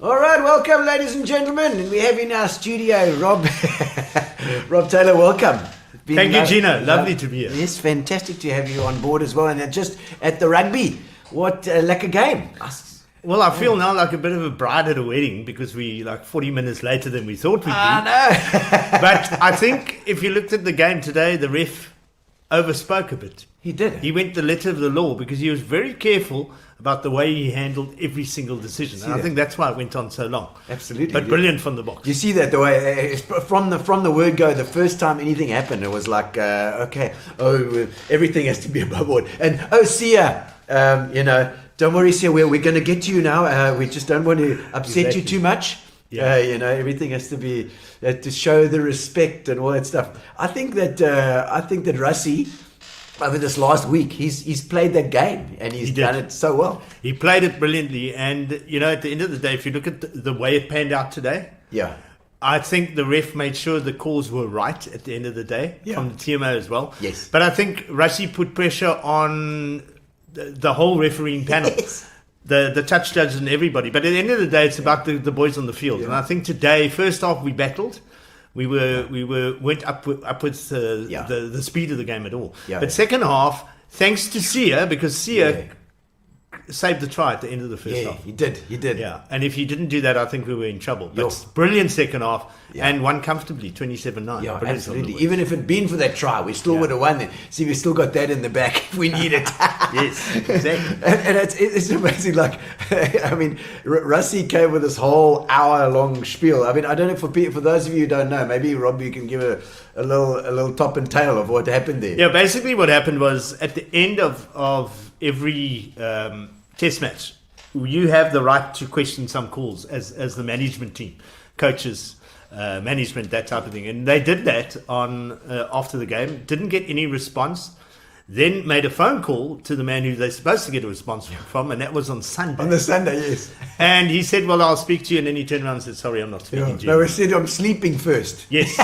All right, welcome, ladies and gentlemen. And we have in our studio Rob Rob Taylor. Welcome. Thank you, Gino. Lovely to be here. Yes, fantastic to have you on board as well. And just at the rugby, what like a game. Well, I feel now like a bit of a bride at a wedding because we 40 minutes later than we thought we'd be. I know. But I think if you looked at the game today, the ref overspoke a bit. He did. He went the letter of the law because he was very careful about the way he handled every single decision. And I think that's why it went on so long. Absolutely. But brilliant from the box. You see that the way from the word go, the first time anything happened, it was like, everything has to be above board. And Sia, don't worry, Sia, we're going to get to you now. We just don't want to upset you too much. Yeah. Everything has to be to show the respect and all that stuff. I think that Rassie, over this last week, he's played that game and he's done it so well. He played it brilliantly, and at the end of the day, if you look at the way it panned out today, I think the ref made sure the calls were right at the end of the day from the TMO as well. Yes, but I think Rassie put pressure on the whole refereeing panel. Yes. The touch judges and everybody. But at the end of the day, it's about the boys on the field. Yeah. And I think today, first off, we battled. We went upwards the speed of the game at all. Yeah, but second half, thanks to Sia, because Sia saved the try at the end of the first half. He did. Yeah, and if he didn't do that, I think we were in trouble. But brilliant second half and won comfortably, 27-9. Yeah, absolutely. Even if it had been for that try, we still would have won then. See, we still got that in the back if we need it. Yes, exactly. and it's amazing. Like, I mean, Rassie came with this whole hour-long spiel. I mean, I don't know, for those of you who don't know, maybe Rob, you can give a little top and tail of what happened there. Yeah, basically what happened was at the end of every test match, you have the right to question some calls as the management team, coaches, management, that type of thing. And they did that on after the game, didn't get any response, then made a phone call to the man who they're supposed to get a response from, and that was on Sunday. On the Sunday, yes. And he said, well, I'll speak to you. And then he turned around and said, sorry, I'm not speaking to you. No, he said, I'm sleeping first. Yes.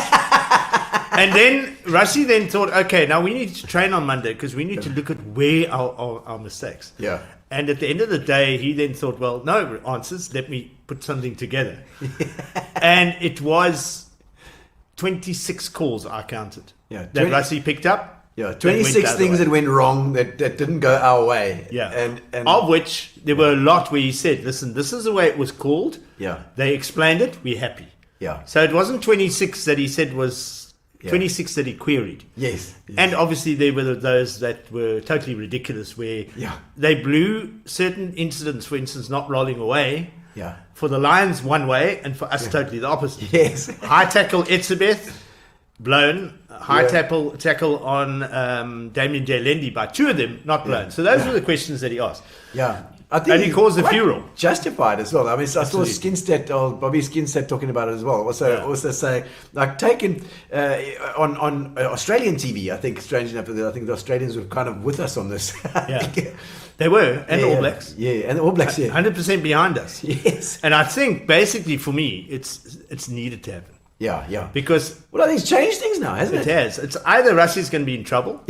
And then Rassie then thought, okay, now we need to train on Monday because we need to look at where our mistakes. Yeah. And at the end of the day, he then thought, well, no answers. Let me put something together. And it was 26 calls I counted that Rassie picked up. Yeah, 26 things that went wrong that didn't go our way. Yeah. And of which there were a lot where he said, listen, this is the way it was called. Yeah. They explained it. We're happy. Yeah. So it wasn't 26 that he said was 26 that he queried. Yes. And obviously there were those that were totally ridiculous where they blew certain incidents, for instance, not rolling away. Yeah. For the Lions one way and for us totally the opposite. Yes. High tackle Etzebeth, blown. High tackle on Damien Jalendi by two of them, not blown. So those were the questions that he asked. Yeah. I think he caused a furor. Justified as well. I mean, I saw Bobby Skinstead talking about it as well. Also saying, like, taking on Australian TV, I think, strange enough, I think the Australians were kind of with us on this. They were, and the All Blacks. Yeah, and the All Blacks, 100% behind us. Yes. And I think, basically, for me, it's needed to happen. Yeah. Because... Well, I think it's changed things now, hasn't it? It has. It's either Rassie's going to be in trouble,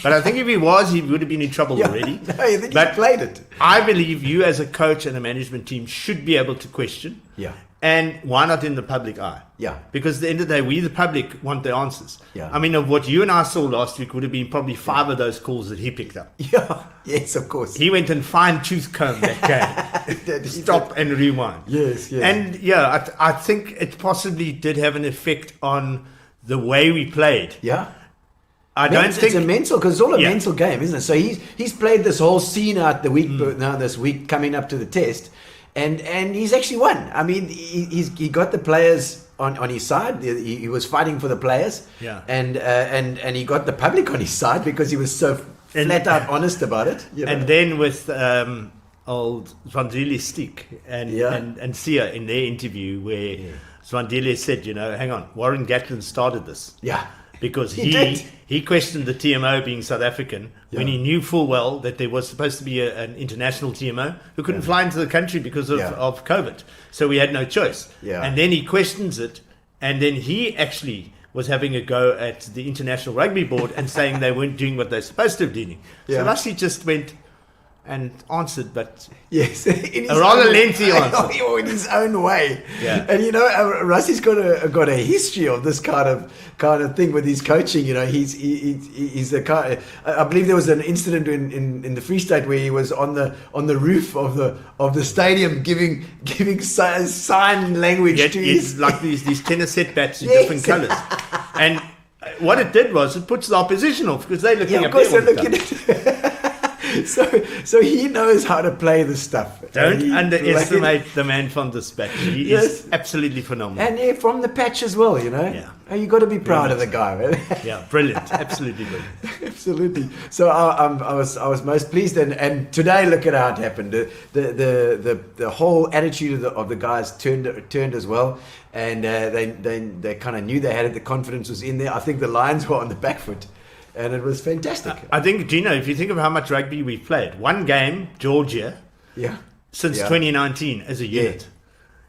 but I think if he was, he would have been in trouble already. No, I think he played it. I believe you as a coach and a management team should be able to question. Yeah. And why not in the public eye? Yeah. Because at the end of the day, we, the public, want the answers. Yeah. I mean, of what you and I saw last week would have been probably 5 of those calls that he picked up. Yeah. Yes, of course. He went and fine-tooth combed that game. Stop and rewind. Yes. And I think it possibly did have an effect on the way we played. Yeah. I don't think it's a mental, because it's all a mental game, isn't it? So he's played this whole scene out the week now, this week coming up to the test, and he's actually won. I mean, he got the players on his side. He was fighting for the players. Yeah. And he got the public on his side because he was so flat out honest about it. And then with old Zwandile Stick and Sia in their interview where Zwandile said, hang on, Warren Gatlin started this. Yeah. Because he questioned the TMO being South African when he knew full well that there was supposed to be an international TMO who couldn't fly into the country because of COVID. So we had no choice. Yeah. And then he questions it, and then he actually was having a go at the International Rugby Board and saying they weren't doing what they're supposed to be doing. So Rassie just went, and answered, but Yes, a rather lengthy answer. in his own way. Yeah. And Rusty's got a history of this kind of thing with his coaching. He's a kind. I believe there was an incident in the Free State where he was on the roof of the stadium giving sign language to his like these tennis set bats in different colours, and what it did was it puts the opposition off because they're looking of up course there. they're looking at So he knows how to play the stuff. Don't underestimate the man from the patch. He is absolutely phenomenal. And from the patch as well, Yeah. You got to be proud of the guy, man. Yeah, brilliant. Absolutely brilliant. Absolutely. So I was most pleased, and today look at how it happened. The whole attitude of the guys turned as well, and they kind of knew they had it. The confidence was in there. I think the Lions were on the back foot. And it was fantastic. I think, Gino, if you think of how much rugby we've played, one game, Georgia, since 2019 as a unit.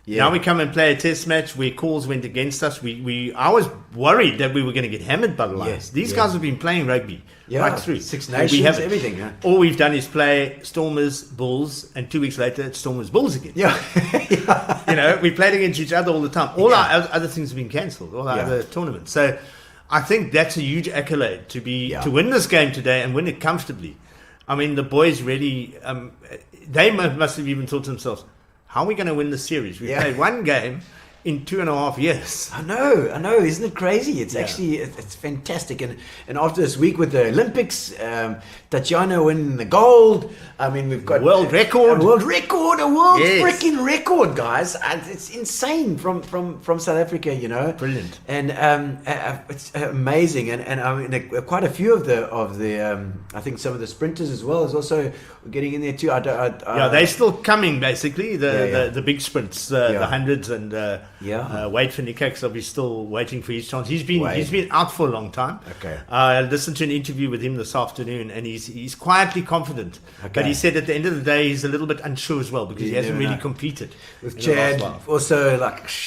Yeah. Now we come and play a test match where calls went against us. I was worried that we were going to get hammered by the Lions. These guys have been playing rugby right through. Six Nations, everything. Yeah. All we've done is play Stormers, Bulls, and 2 weeks later it's Stormers, Bulls again. Yeah. We played against each other all the time. All our other things have been cancelled, all our other tournaments. So I think that's a huge accolade to win this game today and win it comfortably. I mean, the boys really, they must have even thought to themselves, how are we going to win the series? We played one game in 2.5 years. I know. Isn't it crazy? It's actually, it's fantastic. And after this week with the Olympics, Tatiana winning the gold. I mean, we've got world record. A world freaking record, guys. It's insane from South Africa, Brilliant. And it's amazing. And I mean, quite a few of the I think some of the sprinters as well is also getting in there too. They're still coming basically. The big sprints, the hundreds and Wade van Niekerk is still waiting for his chance. He's been out for a long time. Okay. I listened to an interview with him this afternoon, and he's quietly confident. Okay. But he said at the end of the day, he's a little bit unsure as well because he hasn't really competed with Chad. Also,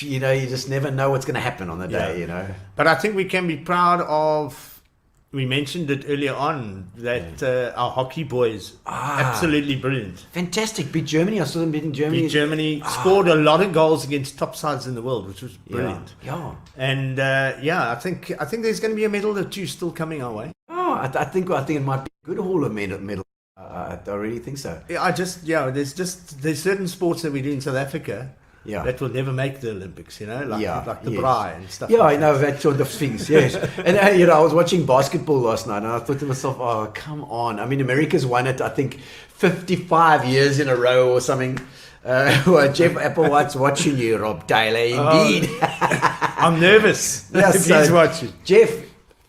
you just never know what's going to happen on the day. But I think we can be proud of. We mentioned it earlier on that our hockey boys absolutely brilliant. Fantastic. Beat Germany. I saw them beating Germany. Scored a lot of goals against top sides in the world, which was brilliant. Yeah. And I think there's going to be a medal or two still coming our way. Oh, I think it might be a good haul of medal. I really think so. Yeah, there's certain sports that we do in South Africa. Yeah. That will never make the Olympics, like the braai and stuff. Yeah, I know that sort of things. Yes, and I was watching basketball last night, and I thought to myself, "Oh, come on!" I mean, America's won it, I think, 55 years in a row or something. Jeff Applewhite's watching you, Rob Taylor. Indeed, I'm nervous. Yes, he's watching. Jeff,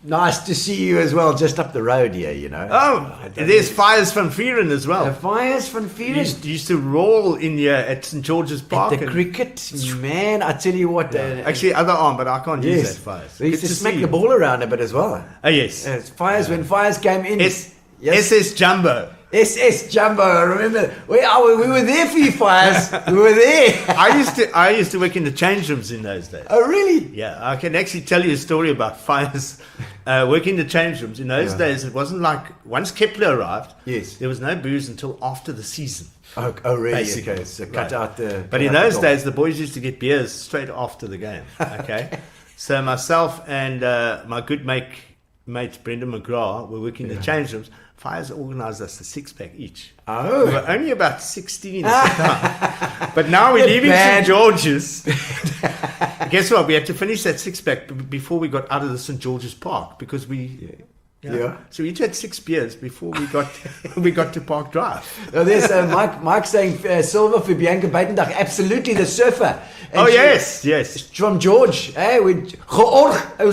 nice to see you as well, just up the road here, Oh, there's Fires van Vieren as well. Fires van Vieren. Used to roll in here at St. George's Park. At the cricket, man, I tell you what. Actually, other arm, but I can't use that Fires. They used to smack the ball around a bit as well. Oh, yes. Fires, when Fires came in. SS Jumbo. SS Jumbo, I remember. We were there for you, Fires. We were there. I used to work in the change rooms in those days. Oh, really? Yeah, I can actually tell you a story about Fires working in the change rooms. In those days, it wasn't like, once Kepler arrived, there was no booze until after the season. Oh really? Basically. Okay, so cut out the... But in those days, the boys used to get beers straight after the game, okay? So myself and my good mate Brendan McGrath were working in the change rooms. Fires organised us a 6-pack each. Oh. We were only about 16 at the time. But now we're leaving St. George's. Guess what? We had to finish that 6-pack before we got out of the St. George's Park because we... Yeah. So we each had 6 beers before we got to Park Drive. Oh, there's Mike saying silver for Bianca Buitendag. Absolutely, the surfer. And yes. From George. Hey, we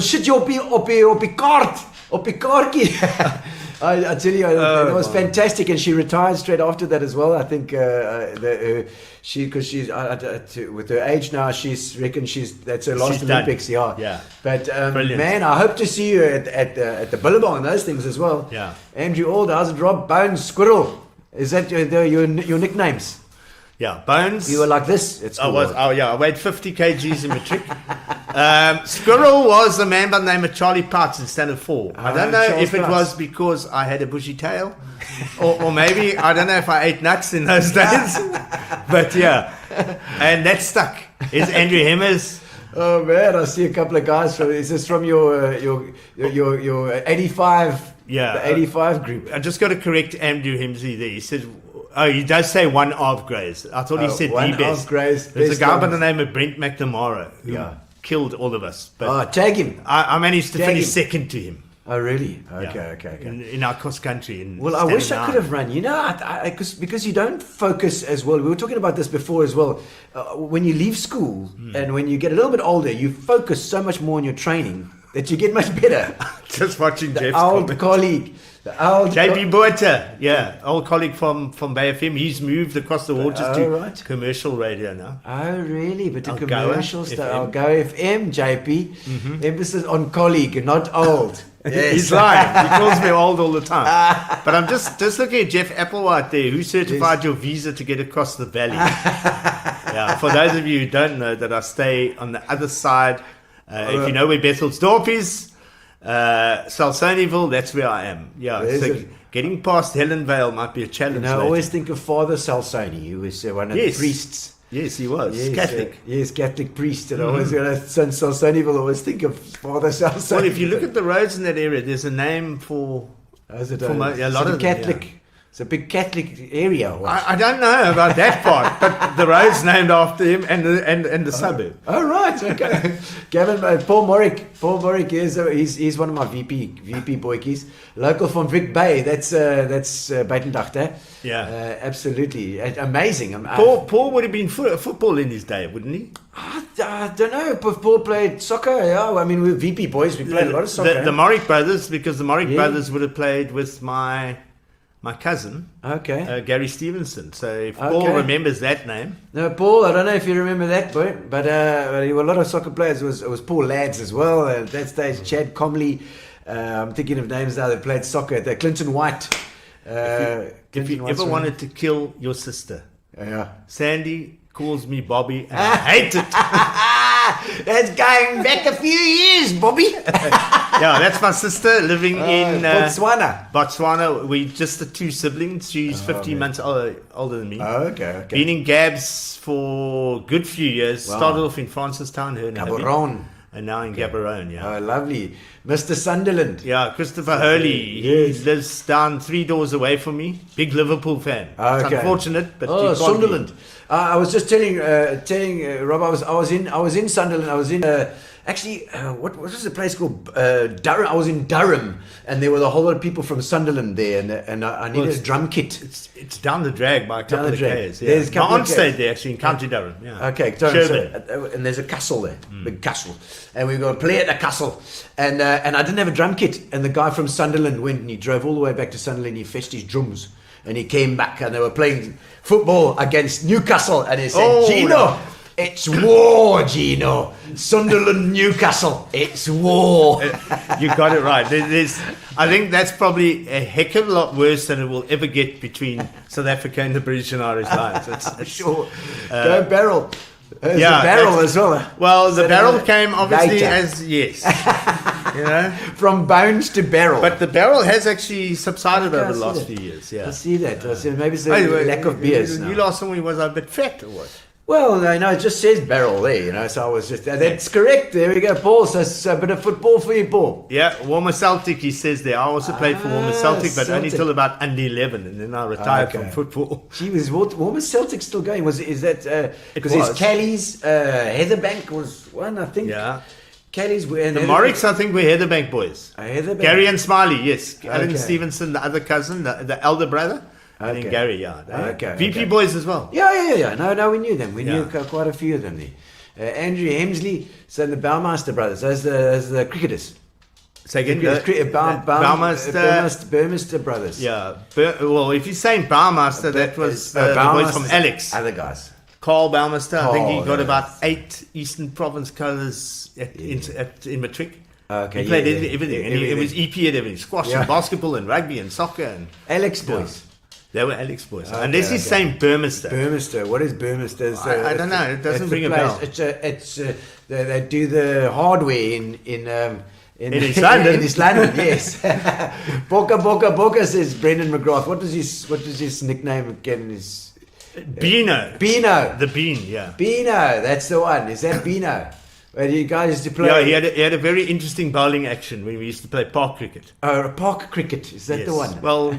shit you op die kaart. Op die kaartjie. I tell you, it was fantastic, and she retired straight after that as well. I think because she's with her age now, that's her last Olympics. Yeah. But man, I hope to see you at the Billabong and those things as well. Yeah. Andrew Ald, how's it, Rob? Bones, Squirrel. Is that your nicknames? Yeah, Bones. You were like this at school. I weighed 50 kgs in matric. Squirrel was a man by the name of Charlie Potts in Standard 4. I don't know if it was because I had a bushy tail, or maybe, I don't know if I ate nuts in those days. But yeah, and that stuck. Is Andrew Hemmers. Oh man, I see a couple of guys. Is this from your 85? Yeah, the 85 group. I just got to correct Andrew Hemsley there. He said, he does say one of Grays. I thought he said one the best. of Grays. There's a guy by the name of Brent McNamara who killed all of us. But tag him. I managed to finish second to him. Oh really? Okay. In our cross country. Well, I wish I could have run. You know, because you don't focus as well. We were talking about this before as well. When you leave school and when you get a little bit older, you focus so much more on your training that you get much better. Just watching Jeff's old colleague. JP Boerter, old colleague from Bay FM. He's moved across the waters to commercial radio now. Oh, really? But to Algoa commercial stuff. Algoa FM, JP. Emphasis on colleague, not old. Yes. He's lying. He calls me old all the time. But I'm just looking at Jeff Applewhite there, who certified your visa to get across the valley. For those of you who don't know that I stay on the other side, if you know where Bethelsdorp is, Salsonieville, that's where I am. So getting past Helen Vale might be a challenge. I always think of Father Salsoni, who was one of the priests. Yes, he was Catholic. Catholic priest. And I always, when I son Salsonieville, I always think of Father Salsoni. Well, if you look at the roads in that area, there's a name for a lot of Catholic. Them, It's a big Catholic area. I don't know about that part, but the road's named after him and the suburb. Oh right, okay. Gavin, Paul Morrick he's one of my VP boykies. Local from Vic Bay. That's Buitendacht. Yeah, absolutely amazing. Paul would have been football in his day, wouldn't he? I don't know. Paul played soccer. Yeah, I mean we're VP boys. We played a lot of soccer. The Morrick brothers, because the Morrick brothers would have played with my cousin, Gary Stevenson. So if Paul remembers that name. No, Paul, I don't know if you remember that, but there were a lot of soccer players. It was Paul Lads as well. At that stage, Chad Comley. I'm thinking of names now that played soccer. Clinton White. If you ever wanted to kill your sister, Sandy calls me Bobby, and I hate it. That's going back a few years, Bobby. That's my sister living in Botswana. We just the two siblings. She's 15 months older than me. Okay. Been in Gabs for a good few years. Wow. Started off in Francistown, Gaborone. And now in Gaborone, Oh, lovely. Mr. Sunderland. Yeah, Christopher Hurley. He lives down 3 doors away from me. Big Liverpool fan. It's unfortunate, but Sunderland. I was just telling Rob, I was in Sunderland. I was in what was the place called? Durham. I was in Durham, and there were a whole lot of people from Sunderland there, and I needed a drum kit. It's down the drag by a couple of k's. Yeah. There's my aunt stayed there actually in County Durham. Yeah. Okay, and there's a castle there, big castle, and we were going to play at the castle, and I didn't have a drum kit, and the guy from Sunderland went and he drove all the way back to Sunderland. He fetched his drums. And he came back and they were playing football against Newcastle. And he said, Gino, it's war, Gino. Sunderland, Newcastle, it's war. You got it right. I think that's probably a heck of a lot worse than it will ever get between South Africa and the British and Irish Lions. It's sure. Go Barrel. There's a barrel as well. Well, the barrel came obviously as, from bones to barrel. But the barrel has actually subsided over the last few years. Yeah, I see that. Maybe it's a lack of beers now. You last time was a bit fat or what? Well, no, it just says barrel there, so I was just, that's correct. There we go, Paul. So it's a bit of football for you, Paul. Yeah, Warmer Celtic, he says there. I also played for Warmer Celtic, but only till about under 11, and then I retired from football. Gee, was Warmer Celtic still going? Is that, because there's Callies, Heatherbank was one, I think. Yeah. Callies were... The Morricks, I think, were Heatherbank boys. Heatherbank. Gary and Smiley, yes. Alan Stevenson, the other cousin, the elder brother. And then Gary, VP boys as well. Yeah. No, we knew them. We knew quite a few of them there. Andrew Hemsley, so the Bowmaster brothers, as the cricketers. Say again, Bowmaster brothers. Yeah. Well, if you're saying Bowmaster, that was the boys from Alex. Other guys. Carl Bowmaster, I think he got about 8 Eastern Province colours in matric. Okay, he played everything. And it was EP and everything. Squash and basketball and rugby and soccer. And Alex boys. They were Alex boys. Okay, Unless he's saying Burmester. Burmester. What is Burmester? I don't know. It doesn't ring a bell. They do the hardware in East London. In East London, yes. Boca says Brendan McGrath. What was his nickname again? Beano. Beano. The Bean, yeah. Beano, that's the one. Is that Beano? Where you guys used to play? Yeah, he had a very interesting bowling action when we used to play park cricket. Oh, park cricket. Is that the one? Well,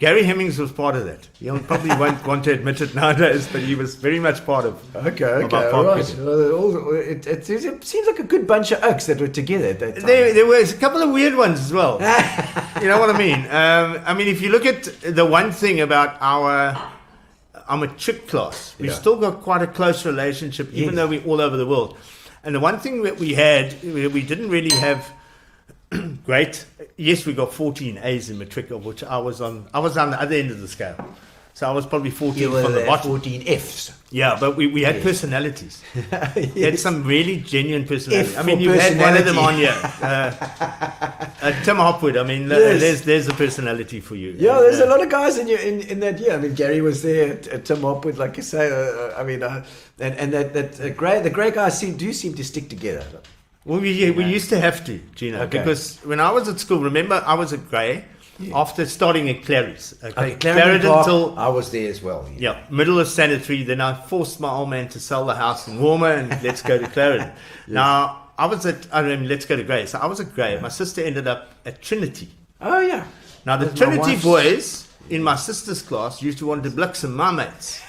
Gary Hemmings was part of that. He probably won't want to admit it nowadays, but he was very much part of our park cricket. It seems like a good bunch of oaks that were together at that time. There was a couple of weird ones as well. You know what I mean? I mean, if you look at the one thing about our matric class, we've still got quite a close relationship, even though we're all over the world. And the one thing that we didn't really have great. Yes, we got 14 A's in matric, of which I was on the other end of the scale. So I was probably 14 from the bottom. 14 F's. Yeah, but we had personalities. Yes. We had some really genuine personalities. F I mean, you had one of them on here. Tim Hopwood. I mean, there's a personality for you. Yeah, there's a lot of guys in that year. I mean, Gary was there, Tim Hopwood, like you say. The grey guys seem to stick together. Well, we used to have to, Gino, because when I was at school, remember, I was at Grey after starting at Clary's. Clarendon until I was there as well. Yeah, middle of standard 3. Then I forced my old man to sell the house in Warmer and let's go to Clarendon. Now, let's go to Grey. So I was at Grey. My sister ended up at Trinity. Oh, yeah. Now, the Trinity boys in my sister's class used to want to bliksem my mates.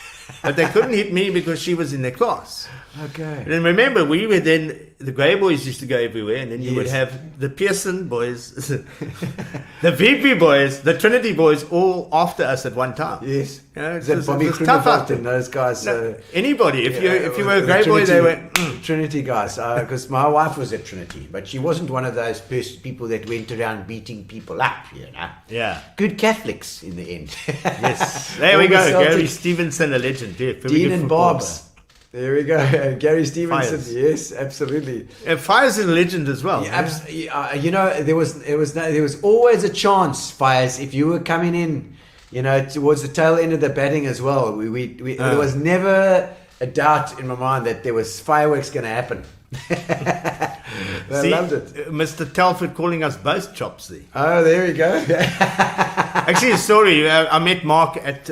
But they couldn't hit me because she was in their class. Okay. And remember, the Grey boys used to go everywhere, and then you would have the Pearson boys, the VP boys, the Trinity boys, all after us at one time. Yes. You know, Is that Bobby Krugerveld and those guys? No, anybody. If you were a Grey boy, they went Trinity guys. Because my wife was at Trinity, but she wasn't one of those people that went around beating people up. You know. Yeah. Good Catholics in the end. Yes. There we go. Gary Stevenson, a legend. Yeah, Dean and Bob's. There we go, Gary Stevenson. Fires. Yes, absolutely. And Fires is a legend as well. Yeah, you know, there was always a chance, Fires, if you were coming in, you know, towards the tail end of the batting as well. There was never a doubt in my mind that there was fireworks going to happen. I loved it. Mr. Telford calling us both chops there. Oh, there we go. Actually, a story. I met Mark at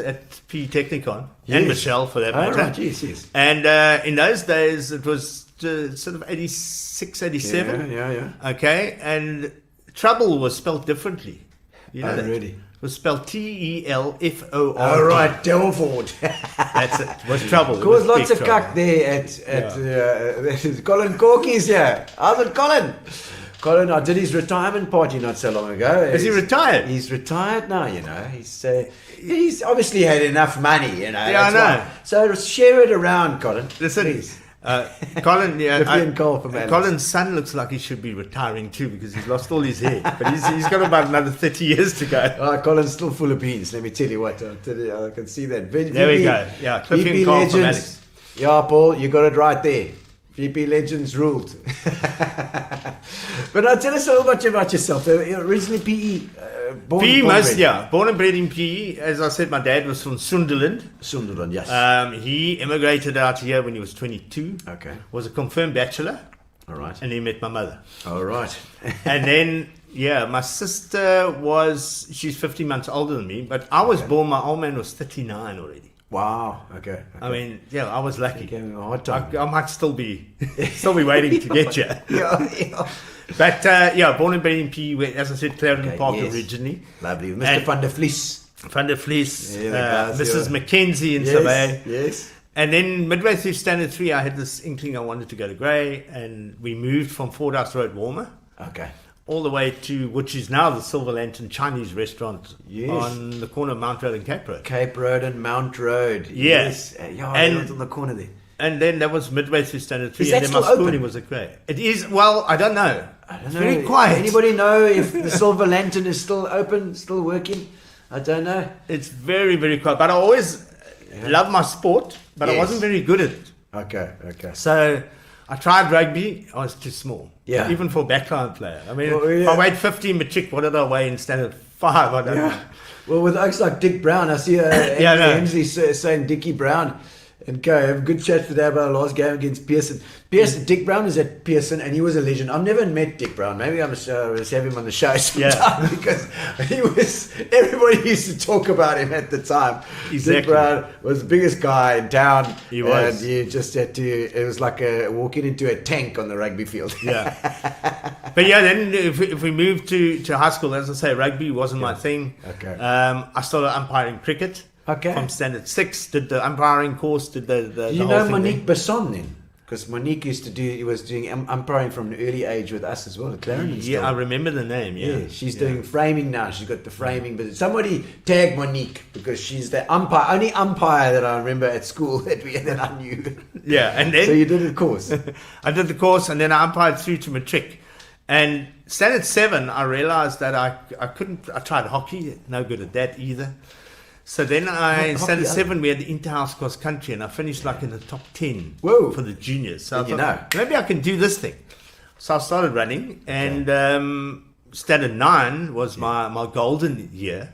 PE Technicon and Michelle for that matter. Oh, right, yes. And in those days, it was sort of 86, 87. Yeah. Okay, and trouble was spelled differently. You know that? Really? It was spelled Telford. All right, Telford. That's it. It was trouble. Caused lots of cuck there at Colin Corky's here. How's it, Colin? Colin, I did his retirement party not so long ago. Is he retired? He's retired now, you know. He's obviously had enough money, you know. Yeah, I know. So share it around, Colin. Listen, please. Colin, Colin's son looks like he should be retiring too because he's lost all his hair. But he's got about another 30 years to go. Colin's still full of beans. Let me tell you what. I can see that. There we go. Yeah, Cliffy and Carl from Alex. Yeah, Paul, you got it right there. VP Legends ruled. But now tell us a little bit about yourself. Originally PE, born and bred in PE. As I said, my dad was from Sunderland. Sunderland, yes. He immigrated out here when he was 22. Okay. Was a confirmed bachelor. All right. And he met my mother. All right. And then, my sister she's 15 months older than me, but I was born, my old man was 39 already. Wow. Okay. I mean, I was lucky. A hard time. I might still be waiting to get you. Yeah. But born and bred in PE, as I said, Clarendon Park originally. Lovely. Mr. Van der Vlies. Van der Vlies, Mrs. Mackenzie in Survey. Yes. And then midway through standard 3, I had this inkling I wanted to go to Grey, and we moved from Ford House Road, Warmer. Okay. All the way to, which is now the Silver Lantern Chinese restaurant on the corner of Mount Road and Cape Road. Cape Road and Mount Road. Yes. And on the corner there. And then that was midway through standard 3. Is that and then still my schooling open? was at Grey. It is, well, I don't know. It's very quiet. Anybody know if the Silver Lantern is still open, still working? I don't know. It's very, very quiet. But I always loved my sport, but I wasn't very good at it. Okay. So I tried rugby. I was too small. Yeah. Even for a backline player. I mean, Well, if I weighed 15 matric, what did I weigh in standard 5? I don't know. Well, with oaks like Dick Brown, I see Hensley saying Dickie Brown and go have a good chat today about our last game against Pearson. Dick Brown is at Pearson and he was a legend. I've never met Dick Brown. Maybe I must have him on the show sometime because everybody used to talk about him at the time. Exactly. Dick Brown was the biggest guy in town. He was. And you just had to, it was like walking into a tank on the rugby field. Yeah. But then if we moved to high school, as I say, rugby wasn't my thing. Okay. I started umpiring cricket. Okay. From standard 6, did the umpiring course, did the You whole know thing Monique Besson then? Because Monique was doing umpiring from an early age with us as well at Clarendon. Yeah, I remember the name. Yeah, she's doing framing now. She's got the framing. But somebody tagged Monique because she's the only umpire that I remember at school that I knew. Yeah, and then so you did the course. I did the course, and then I umpired through to matric. And standard 7, I realised that I couldn't. I tried hockey, no good at that either. So then standard 7, we had the inter-house cross country, and I finished like in the top 10 for the juniors. So I thought, maybe I can do this thing. So I started running, and standard 9 was my golden year.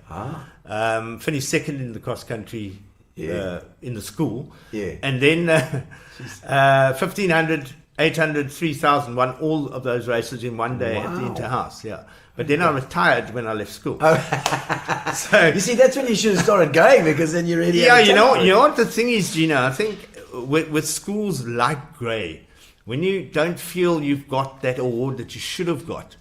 Finished second in the cross country in the school. Yeah. And then 1500, 800, 3000, won all of those races in one day at the inter-house. Yeah. But then I retired when I left school. So you see, that's when you should have started going because then you really you know what the thing is, Gino. I think with schools like Grey, when you don't feel you've got that award that you should have got,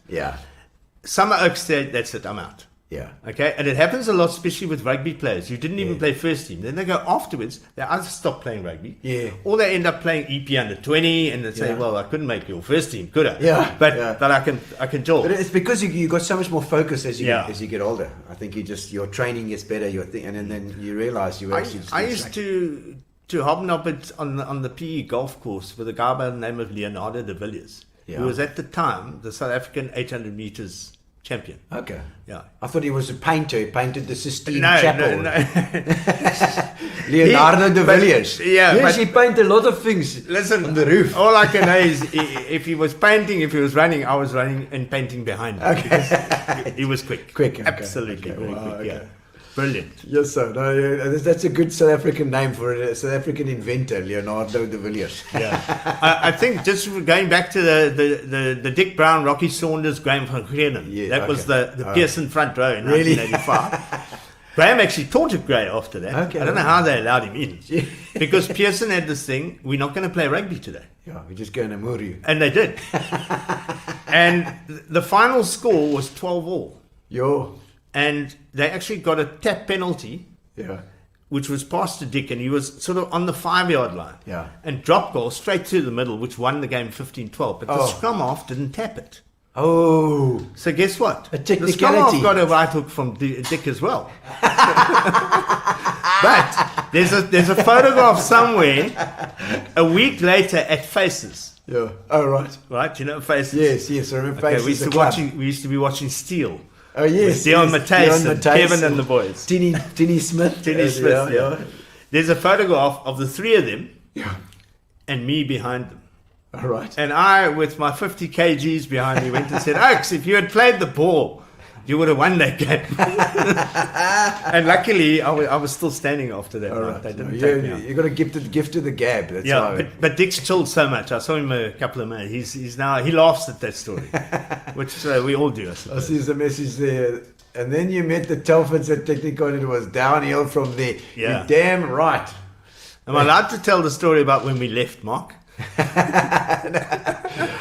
Summer Oaks said, "That's it, I'm out." Yeah. Okay, and it happens a lot, especially with rugby players. You didn't even play first team. Then they go afterwards. They either stop playing rugby, or they end up playing EP under 20, and they say, "Well, I couldn't make your first team, could I?" Yeah. But I can talk. But it's because you got so much more focus as you get older. I think your training gets better. And then you realise you actually. I used to hobnob it on the PE golf course with a guy by the name of Leonardo de Villiers, who was at the time the South African 800 meters champion. Okay. Yeah. I thought he was a painter. He painted the Sistine No. Leonardo de Villiers. Yes, he painted a lot of things. Listen, on the roof. All I can know is if he was painting, if he was running, I was running and painting behind him. Okay. He was quick. Quick. Absolutely very quick. Yeah. Brilliant. Yes, sir. No, that's a good South African name for a South African inventor, Leonardo de Villiers. Yeah. I think just going back to the Dick Brown, Rocky Saunders, Graham van Grenen. That was the Pearson front row in 1985. Graham actually taught at Grey after that. Okay. I don't know how they allowed him in. Because Pearson had this thing, we're not going to play rugby today. Yeah, we're just going to moor you. And they did. And the final score was 12-all. And they actually got a tap penalty, which was passed to Dick, and he was sort of on the 5-yard line. Yeah. And drop goal straight through the middle, which won the game 15-12. But the scrum half didn't tap it. Oh. So guess what? A technicality. The scrum half got a right hook from Dick as well. But there's a photograph somewhere a week later at Faces. Yeah. Oh, right. Right? You know Faces? Yes. I remember Faces. We used to be watching Steel. Oh, yes. Dion Matthijs, Kevin and the boys. Tinny Smith. Yeah. There's a photograph of the three of them and me behind them. All right. And I, with my 50 kgs behind me, went and said, Oaks, if you had played the ball, you would have won that game. And luckily, I was still standing after that. Right. They didn't take me out. You got to give to the gab. That's but Dick's chilled so much. I saw him a couple of minutes. He's now he laughs at that story, which we all do. I suppose. I see the message there. And then you met the Telfords at Technicon, and it was downhill from there. Yeah. You're damn right. Am I allowed to tell the story about when we left, Mark?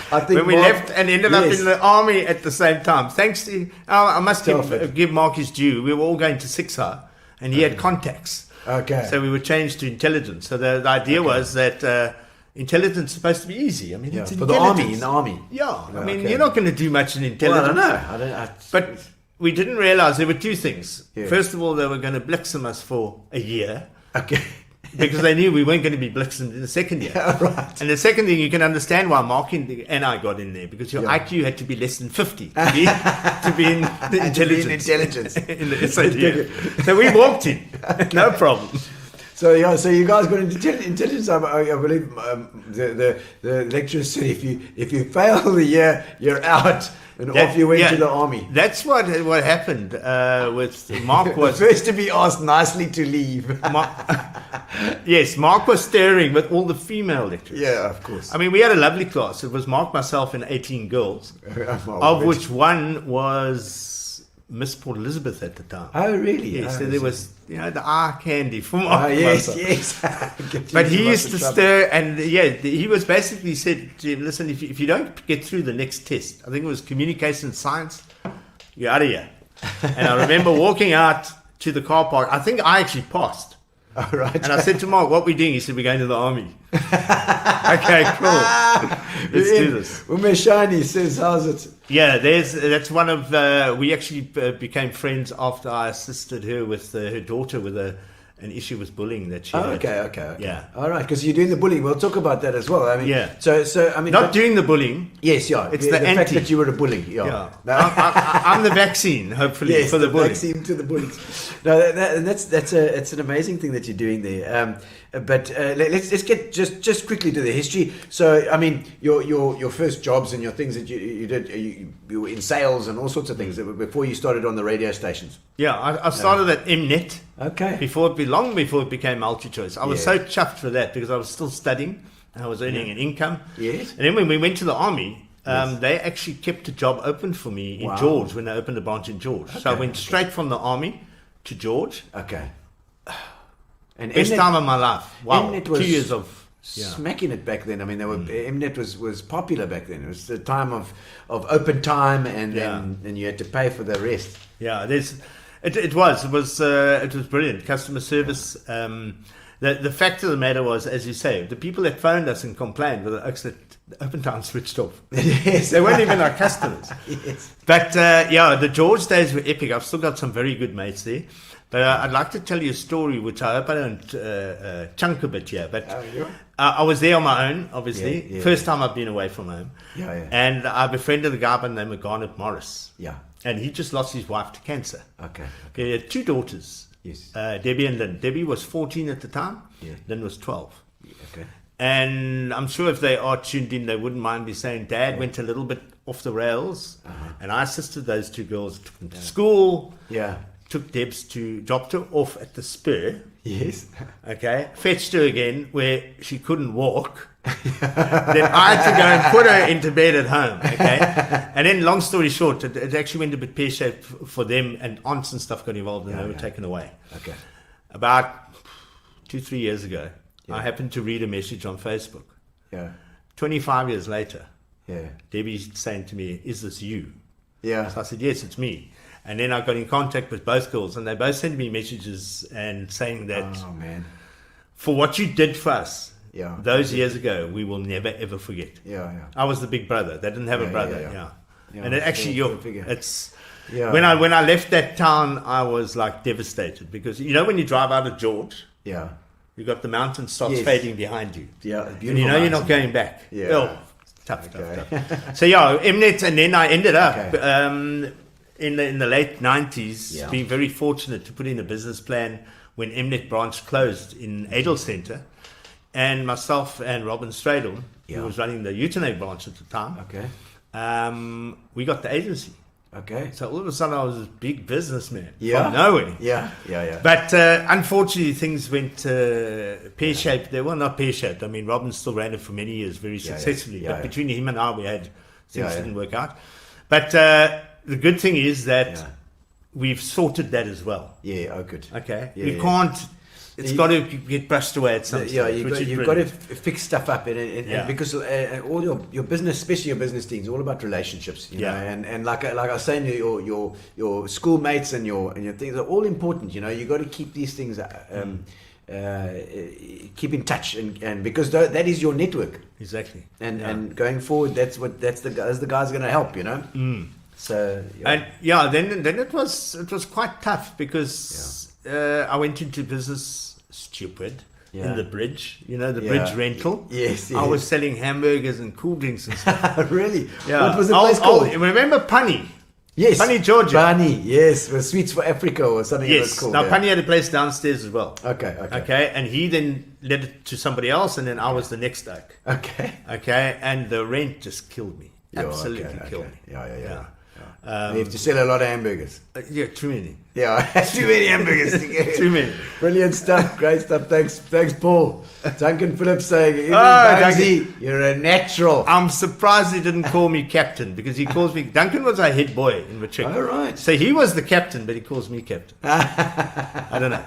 I think when we left and ended up in the army at the same time. Thanks to, I must give Mark his due. We were all going to Sixar, and he had contacts. Okay. So we were changed to intelligence. So the idea was that intelligence is supposed to be easy. I mean, it's for the army, in the army. Yeah. I mean, you're not going to do much in intelligence. Well, I don't know. But we didn't realize there were two things. Yeah. First of all, they were going to Blixen us for a year. Okay. Because they knew we weren't going to be Blixen in the second year. Right. And the second thing, you can understand why Mark and I got in there, because your IQ had to be less than 50 to be in intelligence. In the intelligence. In the SAD. So we walked in, no problem. So you guys got into intelligence. I believe the lecturer said if you fail the year, you're out, and off you went to the army. That's what happened with Mark. Was the first to be asked nicely to leave. Yes, Mark was staring with all the female lecturers. Yeah, of course. I mean, we had a lovely class. It was Mark, myself, and 18 girls, of which one was Miss Port Elizabeth at the time. Oh, really? Yes, so there was, the eye candy for Mark. Yes. But he used to stare, and he was basically said to him, listen, if you don't get through the next test, I think it was communication science, you're out of here. And I remember walking out to the car park. I think I actually passed. Oh, right. And I said to Mark, what are we doing? He said, we're going to the army. Okay, cool. Let's do this. Umeshani says, how's it? Yeah, that's one of, we actually became friends after I assisted her with her daughter with an issue with bullying that she had. Okay. Yeah. All right, because you're doing the bullying. We'll talk about that as well. I mean, yeah. So I mean, not doing the bullying. Yes, yeah. It's the fact that you were a bully. Yeah. I'm the vaccine, hopefully, for the bullying. Vaccine to the bullies. No, it's an amazing thing that you're doing there. But let's get just quickly to the history. So, I mean, your first jobs and your things that you did, you were in sales and all sorts of things before you started on the radio stations. Yeah, I started at Mnet. Okay. Long before it became multi-choice. I was so chuffed for that because I was still studying and I was earning an income. Yes. And then when we went to the army, they actually kept a job open for me in George when they opened a branch in George. Okay. So I went straight from the army to George. Okay. And best time of my life. Wow. Mnet was 2 years of smacking it back then. I mean, Mnet was popular back then. It was the time of open time, and then you had to pay for the rest. Yeah, it was brilliant customer service. The fact of the matter was, as you say, the people that phoned us and complained were the oaks that the open time switched off. Yes, they weren't even our customers. Yes. But the George days were epic. I've still got some very good mates there. But I'd like to tell you a story, which I hope I don't chunk a bit here. But I was there on my own, obviously. First time I've been away from home. And I befriended a guy by the name of Garnet Morris. Yeah. And he just lost his wife to cancer. Okay. He had two daughters. Yes. Debbie and Lynn. Debbie was 14 at the time. Yeah. Lynn was 12. Okay. And I'm sure if they are tuned in, they wouldn't mind me saying Dad went a little bit off the rails. And I assisted those two girls, took them to school. Yeah. Took Debs dropped her off at the Spur. Yes. Okay. Fetched her again where she couldn't walk. Then I had to go and put her into bed at home. Okay. And then, long story short, it actually went a bit pear-shaped for them, and aunts and stuff got involved, and they were taken away. Okay. About 2-3 years ago, I happened to read a message on Facebook. Yeah. 25 years later, Debbie's saying to me, "Is this you?" Yeah. So I said, "Yes, it's me." And then I got in contact with both girls, and they both sent me messages and saying that, "Oh man, for what you did for us those years ago, we will never ever forget." Yeah. I was the big brother. They didn't have a brother. And it actually, it's when I left that town, I was like devastated because when you drive out of George, you got the mountain starts fading behind you. Yeah, and you're not going back. Yeah. Oh, tough. So Mnet, and then I ended up. In the late 90s, being very fortunate to put in a business plan when Mnet branch closed in Adel Centre, and myself and Robin Stradle, who was running the Utenay branch at the time, we got the agency. Okay. So all of a sudden I was a big businessman from nowhere. Yeah. But unfortunately things went pear-shaped. They were not pear-shaped. I mean, Robin still ran it for many years very successfully. But between him and I, we had things didn't work out. But the good thing is that we've sorted that as well. Yeah, good. Okay. You can't, it's got to get brushed away at some stage. Yeah, you've got to fix stuff up. And because all your business, especially your business teams, all about relationships. You know? And like I was saying, your schoolmates and your things are all important. You've got to keep these things, keep in touch. And because that is your network. Exactly. And going forward, that's the guy's going to help, So then it was quite tough because I went into business stupid in the bridge, the bridge rental. Yes. I was selling hamburgers and cool drinks and stuff. Really? Yeah. What was the place called? Remember Punny? Yes. Pani Georgia. Pani, yes. With Sweets for Africa or something it was Yes. called. Now, yeah. Pani had a place downstairs as well. Okay. Okay, and he then led it to somebody else, and then I was the next oak. Okay. Okay, and the rent just killed me. Yeah, Absolutely okay, killed okay. me. Yeah. You have to sell a lot of hamburgers. Yeah, too many. Yeah, too many hamburgers to get. Too many. Brilliant stuff. Great stuff. Thanks, Paul. Duncan Phillips saying, Duncan. you're a natural. I'm surprised he didn't call me captain, because he calls me... Duncan was our head boy in Matric. All right. So he was the captain, but he calls me captain. I don't know.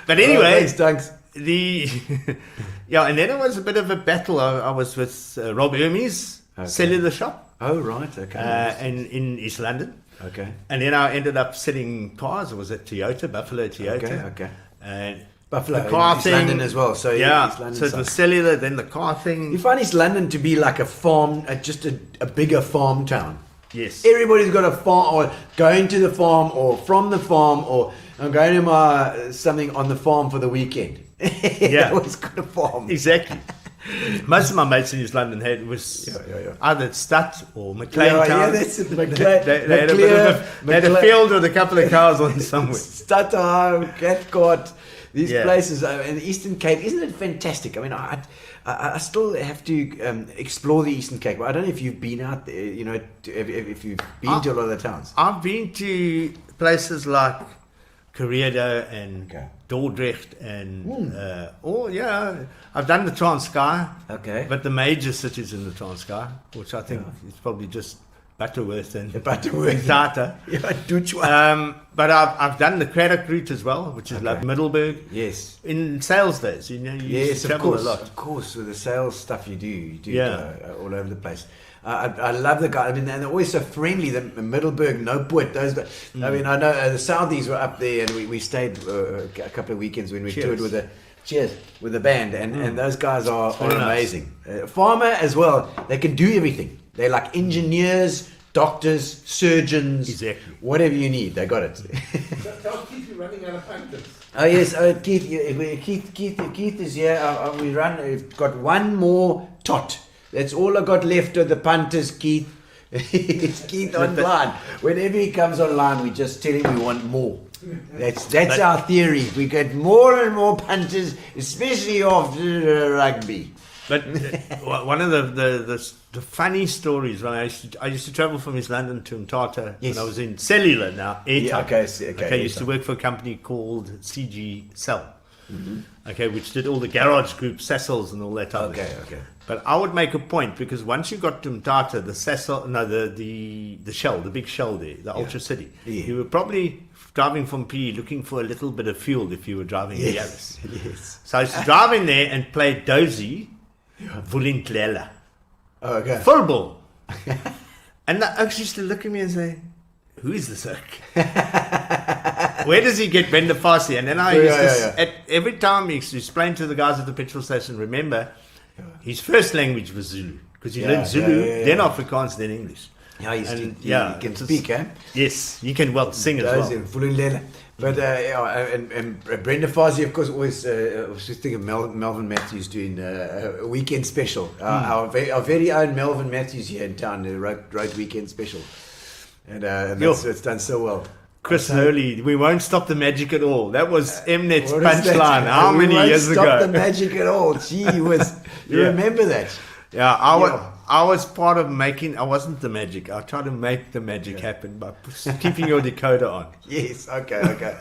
But anyway... Thanks, Dunks. And then it was a bit of a battle. I was with Rob Hermes, cellular shop. Oh, right. Okay. In East London. Okay. And then I ended up selling cars. It was at Toyota, Buffalo Toyota. Okay. And Buffalo, the car East thing, London as well. So yeah, East London so it side. was cellular, then the car thing. You find East London to be like a farm, just a bigger farm town. Yes. Everybody's got a farm, or going to the farm, or from the farm, or I'm going to my something on the farm for the weekend. Yeah. Always got a farm. Exactly. Most of my mates in East London was either Stud or McLean Town. Yeah, that's it. They had a field with a couple of cars on somewhere. Stutterheim, Cathcart, these Yeah. places, and the Eastern Cape, isn't it fantastic? I mean, I still have to explore the Eastern Cape. I don't know if you've been out there, if you've been to a lot of the towns. I've been to places like Koreado and Dordrecht and I've done the Transkei. Okay. But the major cities in the Transkei, which I think is probably just Butterworth and Tata. Yeah, Dutchwa. But I've done the Craddock route as well, which is like Middelburg. Yes. In sales days, you used to travel a lot. Of course, with the sales stuff you do Yeah. all over the place. I love the guy. I mean, and they're always so friendly. The Middelburg, Nopwood, those guys. I mean, I know the Southies were up there, and we stayed a couple of weekends when we toured with the band, and those guys are amazing. Farmer as well. They can do everything. They're like engineers, doctors, surgeons, exactly. Whatever you need, they got it. Tell Keith you're running out of punters. Oh yes, Keith is here. We've got one more tot. That's all I got left of the punters, Keith. It's Keith online. Whenever he comes online, we just tell him we want more. That's our theory. We get more and more punters, especially after rugby. But one of the funny stories when I used to travel from East London to Mthatha when I was in cellular now. I used to work for a company called CG Cell. Mm-hmm. Which did all the garage group, Cecils and all that type of thing. Okay. But I would make a point, because once you got to Mthatha, the Shell, the big Shell there, the Ultra City, you were probably driving from PE looking for a little bit of fuel if you were driving the Yaris. Yes. So I used to drive in there and play Dozy, Vulintlela. Okay. Full ball. And the oaks used to look at me and say, who is this oak? Where does he get Bender Farsi? And then I used to, every time he used to explain to the guys at the petrol station, remember, his first language was Zulu. Because he learned Zulu, then Afrikaans, then English. Yeah, he can speak, eh? Yes, he can sing as well. But and Brenda Farsi, of course, always I was just thinking of Melvin Matthews doing a weekend special. Our very own Melvin Matthews here in town wrote weekend special, and it's done so well. Chris Hurley, we won't stop the magic at all. That was Mnet's punchline. How many years ago? Stop the magic at all. Gee whiz. You remember that? Yeah, I was part of making. I wasn't the magic. I tried to make the magic happen by keeping your decoder on. Yes. Okay.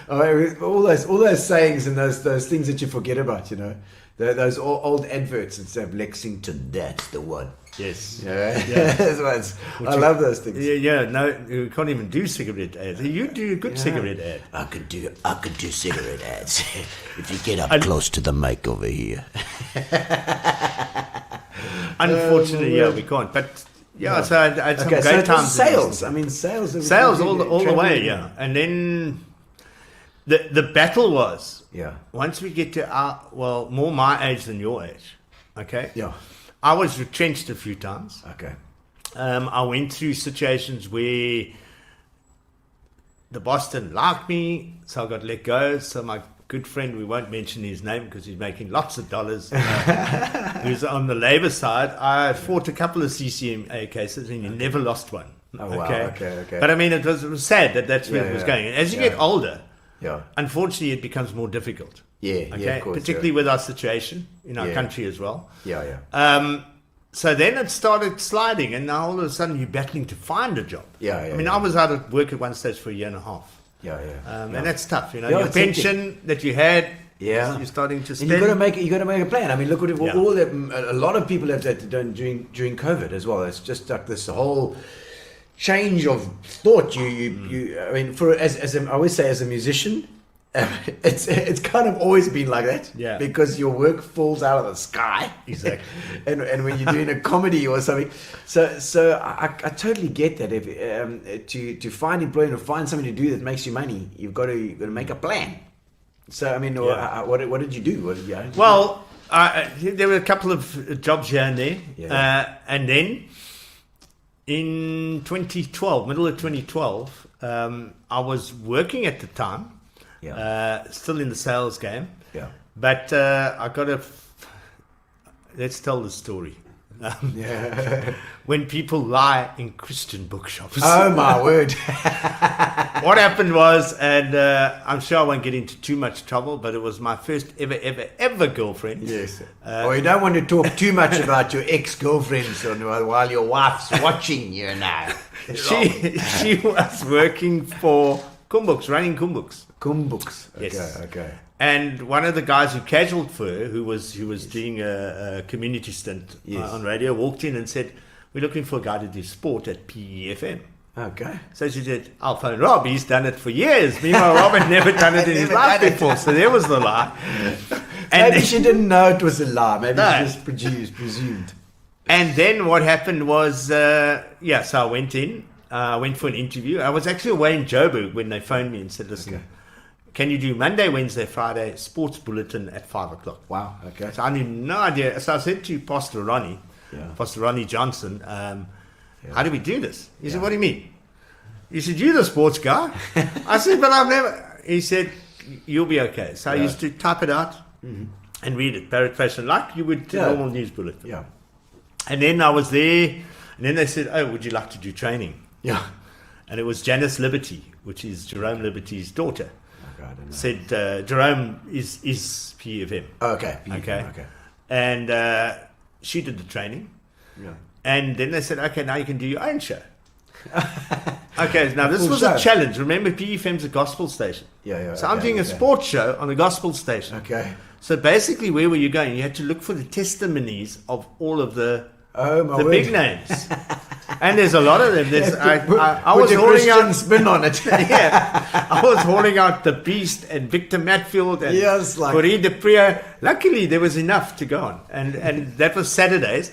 All those sayings and those things that you forget about. Those old adverts that say Lexington. That's the one. Yes. Those ones. I love those things. No, you can't even do cigarette ads. You do a good cigarette ad. I could do cigarette ads if you get up close to the mic over here. Unfortunately, we can't. But so I had some great times. Sales. I mean, sales all the way. Yeah, and then the battle was once we get to more my age than your age. Okay. Yeah. I was retrenched a few times. Okay. I went through situations where the boss didn't like me, so I got let go. So my good friend, we won't mention his name because he's making lots of dollars, who's on the Labour side, I fought a couple of CCMA cases and he never lost one. Oh, wow. Okay. But I mean, it was sad that that's where it was going. And as you get older, Yeah. unfortunately, it becomes more difficult. Yeah, Okay, of course, particularly with our situation in our Yeah. country as well. Yeah. So then it started sliding, and now all of a sudden you're battling to find a job. Yeah, I mean, I was out of work at one stage for a year and a half. Yeah. And that's tough, you know. Yeah, Your it's hectic. pension that you had, Yeah. you're starting to And spend. you got to make a plan. I mean, look at Yeah. all that. A lot of people have that done during COVID as well. It's just like this whole change of thought. You. I mean, I always say, as a musician, it's kind of always been like that. Yeah. Because your work falls out of the sky. Exactly. and when you're doing a comedy or something, so I totally get that. If to find employment or find something to do that makes you money, you've got to make a plan. So I mean, Yeah. what did you do? Well, there were a couple of jobs here and there. Yeah. And then in 2012, middle of 2012, I was working at the time, still in the sales game. Yeah. But let's tell the story. When people lie in Christian bookshops. Oh my word! What happened was, and I'm sure I won't get into too much trouble, but it was my first ever girlfriend. Yes. You don't want to talk too much about your ex-girlfriends while your wife's watching you now. She was working for Kumbuks, running Kumbuks. Kumbuks. Okay. Yes. Okay. And one of the guys who casualed for her, who was doing a community stint on radio, walked in and said, "We're looking for a guy to do sport at PEFM." Okay. So she said, "I'll phone Rob. He's done it for years." Meanwhile, Rob had never done it in his life before. So there was the lie. And Maybe she didn't know it was a lie. Maybe No. she just presumed. And then what happened was, so I went in. I went for an interview. I was actually away in Joburg when they phoned me and said, "Listen, can you do Monday, Wednesday, Friday, sports bulletin at 5 o'clock?" Wow. Okay. So I knew no idea. So I said to Pastor Ronnie Johnson, "How do we do this?" He said, "What do you mean?" He said, "You're the sports guy." I said, "But I've never." He said, "You'll be okay." So I used to type it out and read it, paraphrase, like you would a normal news bulletin. Yeah. And then I was there, and then they said, "Oh, would you like to do training?" Yeah. And it was Janice Liberty, which is Jerome Liberty's daughter. I don't know. Said Jerome is PFM. Okay. Okay. And she did the training. Yeah. And then they said, "Okay, now you can do your own show." Okay, now this Full was show. a challenge. Remember, PFM's a gospel station. Yeah. So I'm doing a sports show on a gospel station. Okay. So basically, where were you going? You had to look for the testimonies of all of the big names. And there's a lot of them. I was hauling out spin on it. I was hauling out the Beast and Victor Matfield and Yes, like- Corrie de Priya. Luckily, there was enough to go on, and that was Saturdays.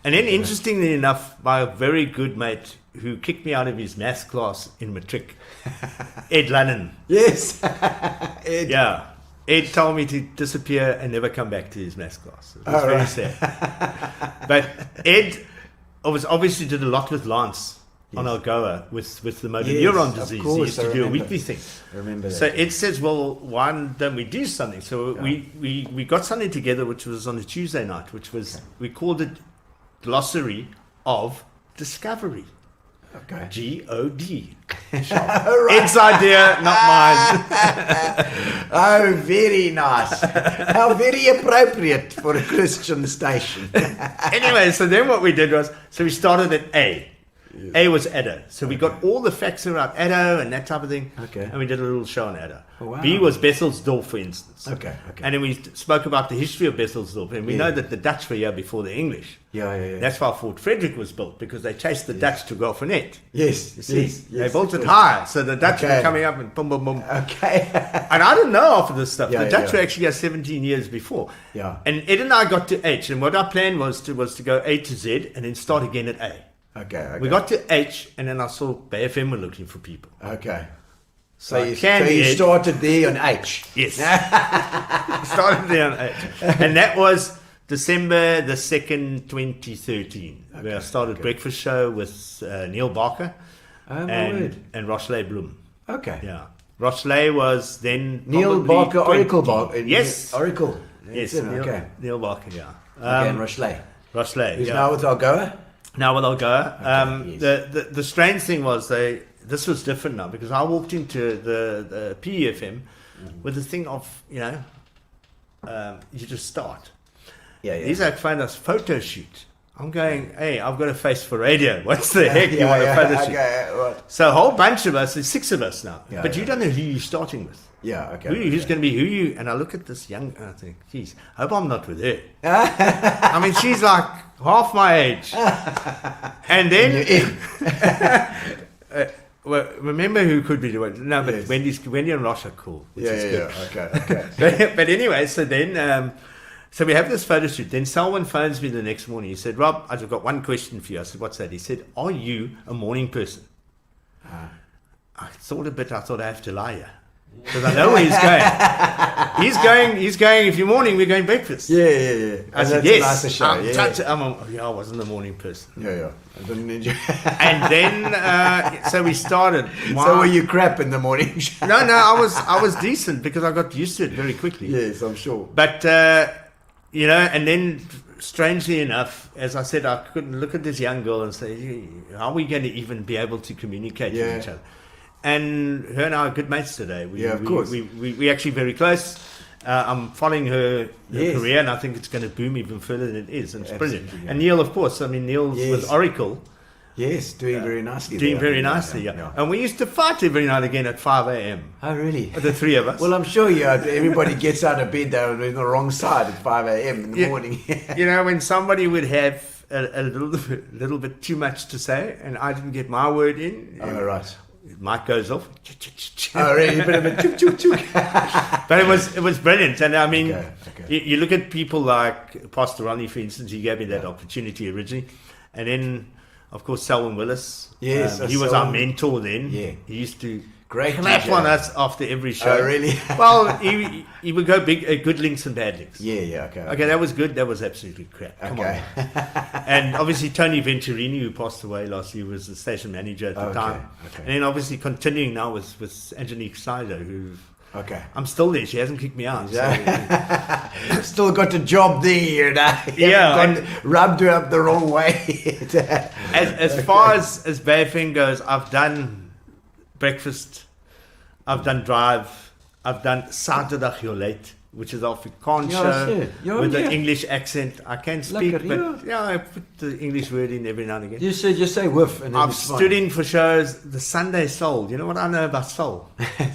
And then, interestingly enough, my very good mate who kicked me out of his maths class in matric, Ed Lennon. Yes. Yeah. Ed told me to disappear and never come back to his maths class. It was very sad. But Ed obviously did a lot with Lance on Algoa with the motor neuron disease. course, He used I to do a remember. weekly thing. I remember that. So Ed says, "Well, why don't we do something?" So we got something together, which was on a Tuesday night, which was, we called it Glossary of Discovery. Okay. GOD. Right. Ed's idea, not mine. Oh, very nice. How very appropriate for a Christian station. Anyway, so then what we did was, so we started at A. A was Addo. So we got all the facts about Addo and that type of thing. Okay. And we did a little show on Addo. Oh, wow. B was Bethelsdorf, for instance. Okay. And then we spoke about the history of Bethelsdorf. And we know that the Dutch were here before the English. Yeah. That's why Fort Frederick was built, because they chased the Dutch to Golfernet. Yes. You see, Yes. they built it high, so the Dutch were coming up and boom, boom, boom. Okay. And I didn't know after this stuff. Yeah, the Dutch yeah. were actually here 17 years before. Yeah. And Ed and I got to H, and what our plan was to go A to Z and then start again at A. Okay. We got to H, and then I saw BFM were looking for people. Okay. So So I you candied- started there on H. Yes. Started there on H. And that was December the 2nd, 2013. Where I started Breakfast Show with Neil Barker Oh, my word. and Rochley Bloom. Okay. Yeah. Rochley was then Neil probably Barker, 20. Oracle Barker. Yes. Oracle. Yes. That's it, okay. Neil Barker, yeah. Okay, and Rochley. Rochley, Who's yeah. now with Algoa? Now will I go? Yes. The strange thing was this was different now because I walked into the PEFM with the thing of, you just start. Yeah. These are found us photo shoot. I'm going, hey, I've got a face for radio. What's the heck you want a photo shoot? Okay, right. So a whole bunch of us, there's 6 of us now. Yeah, but you yeah. don't know who you're starting with. Yeah, okay. Who's going to be who you? And I look at this young, and I think, geez, I hope I'm not with her. I mean, she's like half my age. And then, well, remember who could be doing? No, but Yes. Wendy and Ross are cool. Which is good. Okay. But anyway, so then, so we have this photo shoot. Then someone phones me the next morning. He said, Rob, I've got one question for you. I said, what's that? He said, are you a morning person? I thought a bit. I thought I have to lie here. Because I know where he's going. He's going, if you're morning, we're going breakfast. Yeah. I said, That's yes. a nicer show. I wasn't a morning person. Yeah. I didn't enjoy. And then, so we started. So were you crap in the morning show? No, I was decent because I got used to it very quickly. Yes, I'm sure. But, and then strangely enough, as I said, I couldn't look at this young girl and say, how are we going to even be able to communicate with each other? And her and I are good mates today. Of course. We're actually very close. I'm following her Yes. career, and I think it's going to boom even further than it is. And it's brilliant. Absolutely, And Neil, of course. I mean, Neil's Yes. with Oracle. Yes, doing very nicely. Doing there. very nicely, yeah. And we used to fight every now and again at 5 a.m. Oh, really? The 3 of us. Well, I'm sure everybody gets out of bed though on the wrong side at 5 a.m. in the morning. When somebody would have a little bit too much to say, and I didn't get my word in. Oh, right. Mic goes off. Oh, really? A bit of a chook. But it was brilliant. And I mean, Okay. You look at people like Pastor Ronnie, for instance. He gave me that opportunity originally, and then of course Selwyn Willis. Yes, he was our Selwyn. mentor then. Yeah. He used to Great clap DJ. on us after every show. Oh, really? Well, he would go good links and bad links. Yeah, Okay, that was good. That was absolutely crap. Come on. And obviously Tony Venturini, who passed away last year, was the station manager at the time. Okay. And then obviously continuing now with Angelique Sido, who Okay. I'm still there. She hasn't kicked me out. So. Still got a job there, Yeah, rubbed her up the wrong way. as far as Bayfing goes, I've done breakfast, I've done drive, I've done Saterdag You're Late, which is Afrikaans show with the English accent. I can speak, Lekker, but I put the English word in every now and again. You say whiff. And I've stood in for shows, the Sunday Soul. You know what I know about soul?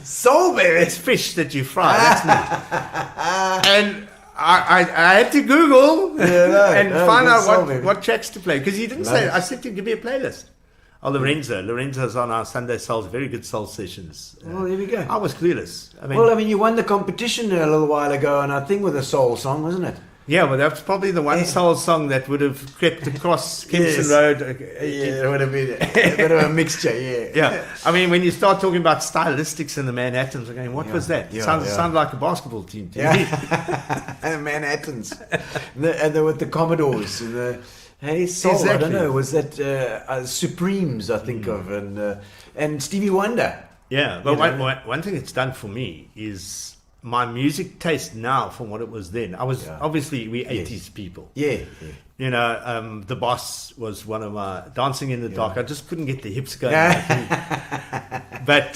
Soul, baby. It's fish that you fry. That's me. And I had to Google and find out what tracks to play. Because he didn't say, I said to him, give me a playlist. Oh, Lorenzo's on our Sunday Souls, very good soul sessions. Well, there we go. I was clueless. You won the competition a little while ago, and I think with a soul song, wasn't it? Yeah, well, that's probably the one soul song that would have crept across Kingston Road. It would have been a bit of a mixture, Yeah. I mean, when you start talking about stylistics in the Manhattans, I'm going, what was that? Sounds like a basketball team to me. And the Manhattans. and with the Commodores and the... Hey, soul, Exactly. I don't know, was that Supremes, I think of, and Stevie Wonder. Yeah, but one thing it's done for me is my music taste now from what it was then. I was obviously we 80s people. Yeah. You know, The Boss was one of my Dancing in the Dark. I just couldn't get the hips going. But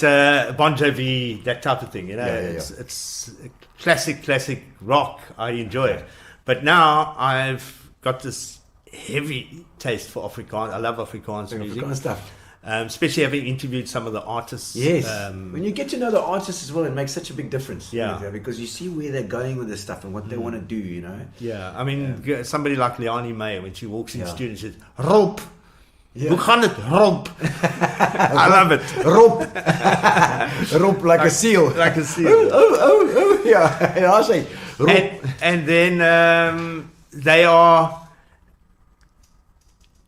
Bon Jovi, that type of thing. You know, it's classic rock. I enjoy it. But now I've got this heavy taste for Afrikaans. I love Afrikaans music. Afrikaans stuff. Especially having interviewed some of the artists. Yes. When you get to know the artists as well, it makes such a big difference. Yeah. Because you see where they're going with this stuff and what they want to do, you know. Yeah. I mean, somebody like Leonie Meyer, when she walks in the studio and says, Rob, hoe gaan het, Rob? I love it. Rob. Rob like a seal. Like a seal. Oh. Yeah. I say, Rob. And then they are...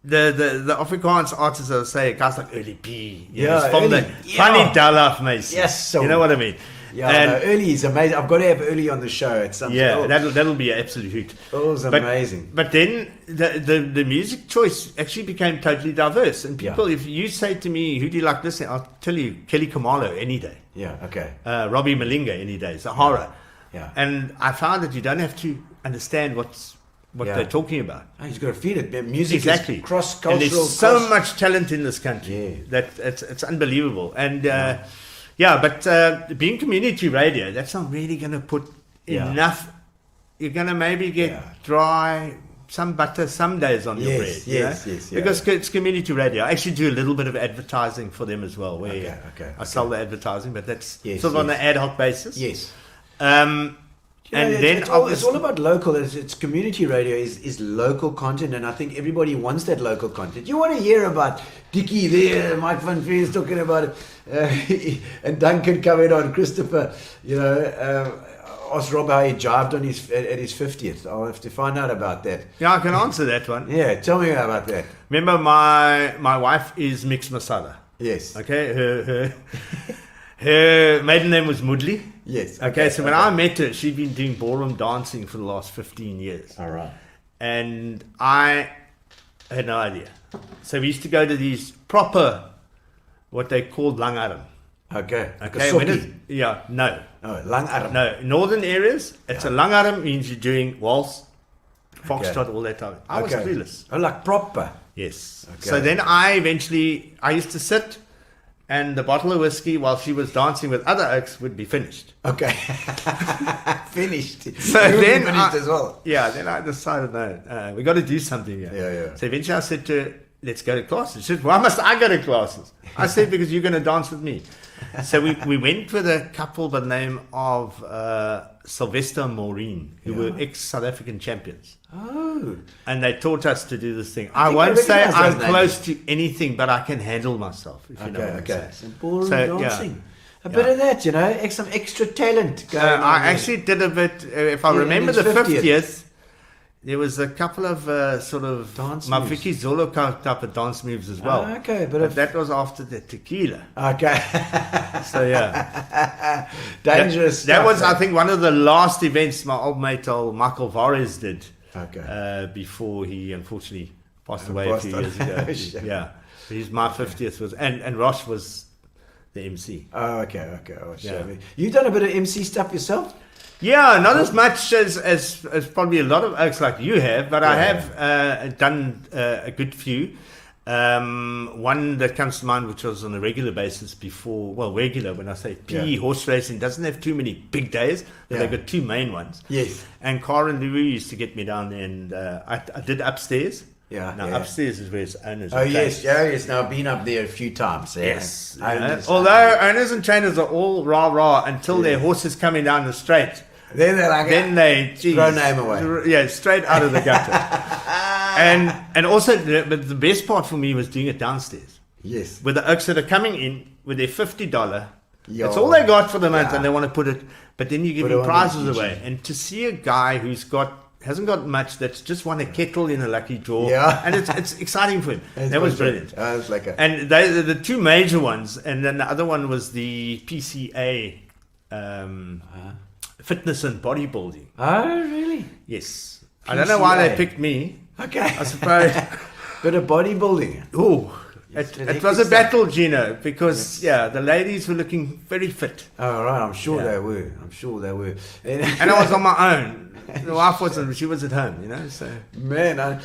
The Afrikaans artists, I say, guys like Early P. From the funny Dalaf, mate. Yes, so you know what I mean. Yeah, Early is amazing. I've got to have Early on the show at some point. That'll be an absolute hoot. It was amazing. But then the music choice actually became totally diverse. And people, if you say to me, who do you like listening? I'll tell you, Kelly Kamalo any day. Yeah, okay. Robbie Malinga any day. Zahara. Yeah. And I found that you don't have to understand what's what they're talking about. Oh, he's got to feel it. Music Exactly. is cross-cultural. And there's so much talent in this country that it's unbelievable. And but being community radio, that's not really going to put enough. You're going to maybe get dry, some butter some days on your bread. Yes. Because it's community radio. I actually do a little bit of advertising for them as well, where I sell the advertising, but that's sort of on an ad hoc basis. Yes. Then it's all about local. It's community radio is local content, and I think everybody wants that local content. You want to hear about Dickie there, Mike Van Vries talking about it, and Duncan coming on, Christopher, ask Rob how he jived on at his 50th. I'll have to find out about that. Yeah, I can answer that one. Yeah, tell me about that. Remember, my wife is mixed masala. Yes. Okay, her maiden name was Mudli. Yes. Okay, so when I met her, she'd been doing ballroom dancing for the last 15 years. All right. And I had no idea. So we used to go to these proper, what they called langarm. Okay. Okay. No. Oh, langarm. No, in northern areas, it's a langarm means you're doing waltz, foxtrot, all that time. I was clueless. Oh, like proper. Yes. Okay. So then I used to sit, and the bottle of whiskey while she was dancing with other oaks would be finished. Okay. Finished. So then finished as well. Yeah, then I decided, no, we got to do something here. Yeah. So eventually I said to her, let's go to classes. She said, why must I go to classes? I said, because you're going to dance with me. So we went with a couple by the name of Sylvester and Maureen, who were ex-South African champions. Oh. And they taught us to do this thing. I won't say I'm close to anything, but I can handle myself, if you know what I'm saying. Some ballroom dancing. A bit of that, some extra talent going on. I actually did a bit, if I remember the 50th, there was a couple of sort of dance Mafiki Zolo type of dance moves as well. But that was after the tequila. Okay. So yeah. Dangerous that stuff. was, I think, one of the last events my old mate Michael Vares did. Okay. Before he unfortunately passed away a few years ago. Yeah. My 50th was, and Ross was the MC. Oh, okay. Oh, sure. You've done a bit of MC stuff yourself? Yeah, not as much as probably a lot of oaks like you have, but I have done a good few. One that comes to mind, which was on a regular basis before, regular, when I say PE horse racing, doesn't have too many big days, but they've got two main ones. Yes. And Karen Louis used to get me down there, and I did upstairs. Yeah. Now, upstairs is where it's owners. Oh, yes. Yes. Now, I've been up there a few times. Yes. Although owners and trainers are all rah-rah until their horse is coming down the straight. Then they're like, throw name away. Yeah, straight out of the gutter. and also, but the best part for me was doing it downstairs. Yes. With the oaks that are coming in with their $50. That's all they got for the month, and they want to put it. But then you're giving prizes away. And to see a guy hasn't got much, that's just won a kettle in a lucky draw. Yeah. And it's exciting for him. That was brilliant. And they the two major ones, and then the other one was the PCA fitness and bodybuilding. Oh, really? Yes. PCA. I don't know why they picked me. Okay. I suppose. Bit of bodybuilding. Oh. It was a battle, Gino, because the ladies were looking very fit. Oh, right, I'm sure they were. And I was on my own. The wife wasn't; she was at home, So man, I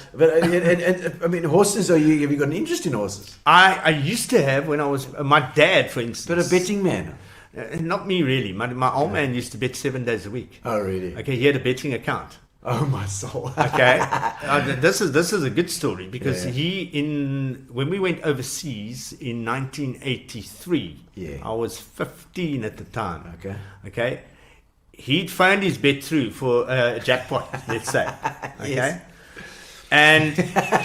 mean, horses. Have you got an interest in horses? I used to have when I was my dad, for instance. But a betting man. Not me, really. My old man used to bet 7 days a week. Oh, really? Okay, he had a betting account. Oh, my soul. Okay, this is a good story because when we went overseas in 1983, I was 15 at the time. Okay, he'd phoned his bet through for a jackpot, let's say. Okay. Yes. And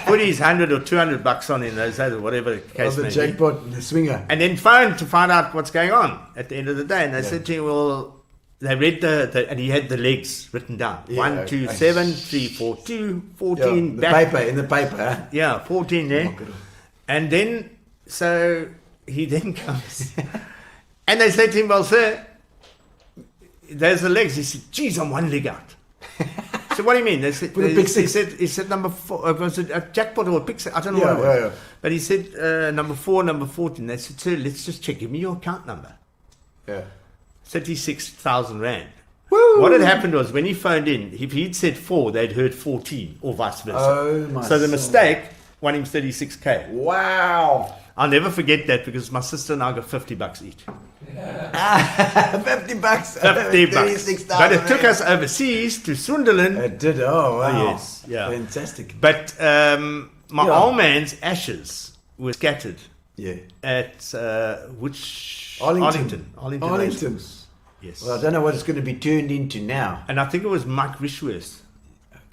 put his $100 or $200 on in those days, or whatever the case may be. The jackpot, the swinger. And then phoned to find out what's going on at the end of the day. And they said to him, well, they read and he had the legs written down. 1, 2, 7, 3, 4, 2, 14. In the paper. Huh? Yeah, 14 there. And then, so he then comes. And they said to him, well, sir, there's the legs. He said, geez, I'm one leg out. So what do you mean? They said, he said number 4. Was it a jackpot or a pick? I don't know what it was. Yeah. But he said number 4, number 14. They said, sir, let's just check. Give me your account number. Yeah. 36,000 rand. Woo! What had happened was when he phoned in, if he'd said 4, they'd heard 14 or vice versa. Oh, my so the son. mistake won him 36K. Wow. I'll never forget that because my sister and I got $50 each. $50. 50 bucks. 36,000. But it took us overseas to Sunderland. It did. Oh, wow. Yes, yeah. Fantastic. But my old man's ashes were scattered Yeah. at which Arlington. Arlington. Arlington. Racecourse. Yes. Well, I don't know what it's going to be turned into now. And I think it was Mike Rishworth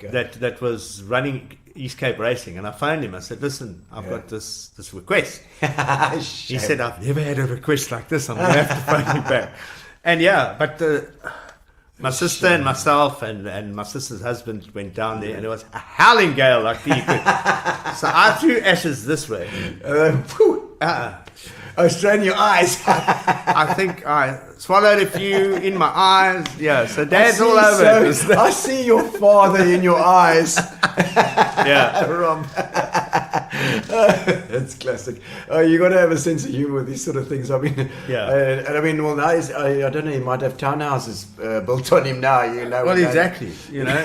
Okay. that was running East Cape Racing, and I phoned him. I said, "Listen, I've got this request." He said, "I've never had a request like this. I'm going to have to phone you back." And yeah, but my sister and myself and my sister's husband went down there, and it was a howling gale like the So I threw ashes this way. Oh, strain your eyes. I think I swallowed a few in my eyes. Yeah, so Dad's all over it. I see your father in your eyes. Yeah. Rob. That's classic. You got to have a sense of humor with these sort of things. I mean, Yeah. And I mean, well, now I don't know. He might have townhouses built on him now. You know. Well, exactly. You know,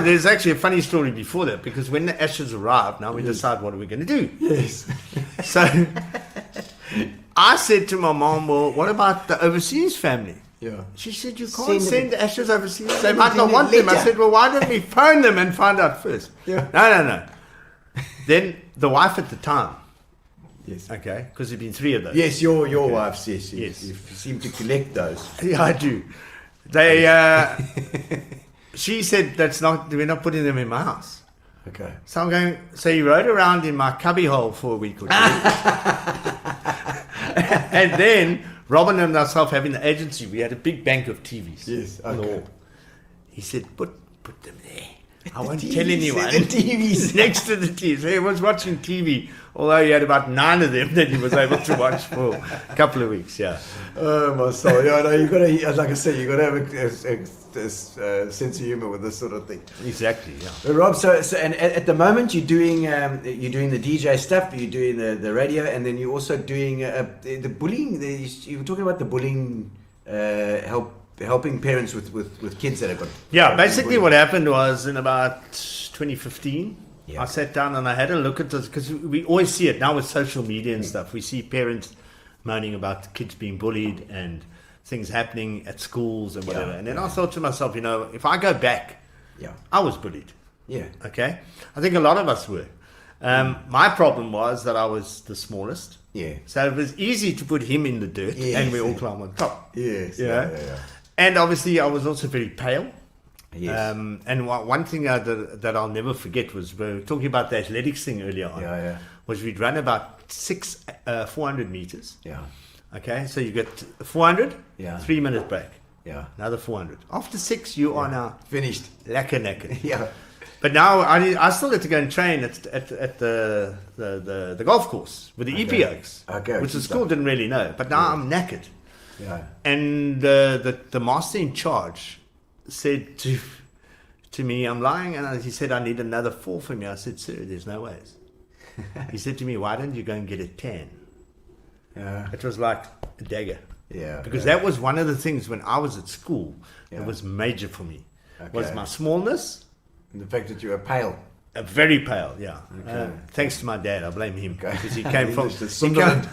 there's actually a funny story before that, because when the ashes arrived, now we decide what are we going to do. Yes. So I said to my mom, "Well, what about the overseas family?" Yeah. She said, "You can't Send send the ashes overseas. They Send might it not in a want them." I letter. said, "Well, why don't we phone them and find out first?" Yeah. No. Then the wife at the time, Yes. okay, because there've been 3 of those. Yes, your wife's. Yes. Yes. You seem to collect those. Yeah, I do. They, she said, we're not putting them in my house. Okay. So I'm going, so he rode around in my cubby hole for a week or 2. And then Robin and myself having the agency, we had a big bank of TVs. Yes, on the okay. wall. He said, put them there. I won't TVs, tell anyone. the TVs. Next to the TV. So he was watching TV, although he had about 9 of them that he was able to watch for a couple of weeks, yeah. Oh my soul! Yeah, no, you got to, like I said, you got to have a sense of humor with this sort of thing. Exactly, yeah. But Rob, so and at the moment you're doing the DJ stuff, you're doing the radio, and then you're also doing the bullying. You were talking about the bullying, helping parents with kids that have got. Yeah, basically what happened was in about 2015, Yeah. I sat down and I had a look at this, because we always see it now with social media and stuff. We see parents moaning about kids being bullied and things happening at schools and whatever. And then I thought to myself, if I go back, I was bullied. Yeah. Okay? I think a lot of us were. My problem was that I was the smallest. Yeah. So it was easy to put him in the dirt, Yes. and we all climb on top. Yes. Yeah. Yeah. And obviously I was also very pale. Yes. And one thing that I'll never forget was, we were talking about the athletics thing earlier on. Yeah. Was we'd run about 400 meters. Yeah. Okay, so you get 400, Yeah. 3-minute break, Yeah. another 400. After 6, you are now Finished. lacquer knackered. Yeah. But now I still had to go and train at the golf course with the EPOs, Okay, which the good school stuff. didn't really know. But now I'm knackered. Yeah. And the master in charge said to me, I'm lying, and he said, I need another 4 from you. I said, sir, there's no ways. He said to me, why don't you go and get a tan? Yeah. It was like a dagger. Yeah. Because that was one of the things when I was at school, Yeah. it was major for me. Was Okay. my smallness, And the fact that you were pale. very pale, yeah. Okay. Thanks to my dad, I blame him. Okay. Because he came from, The Sunderland.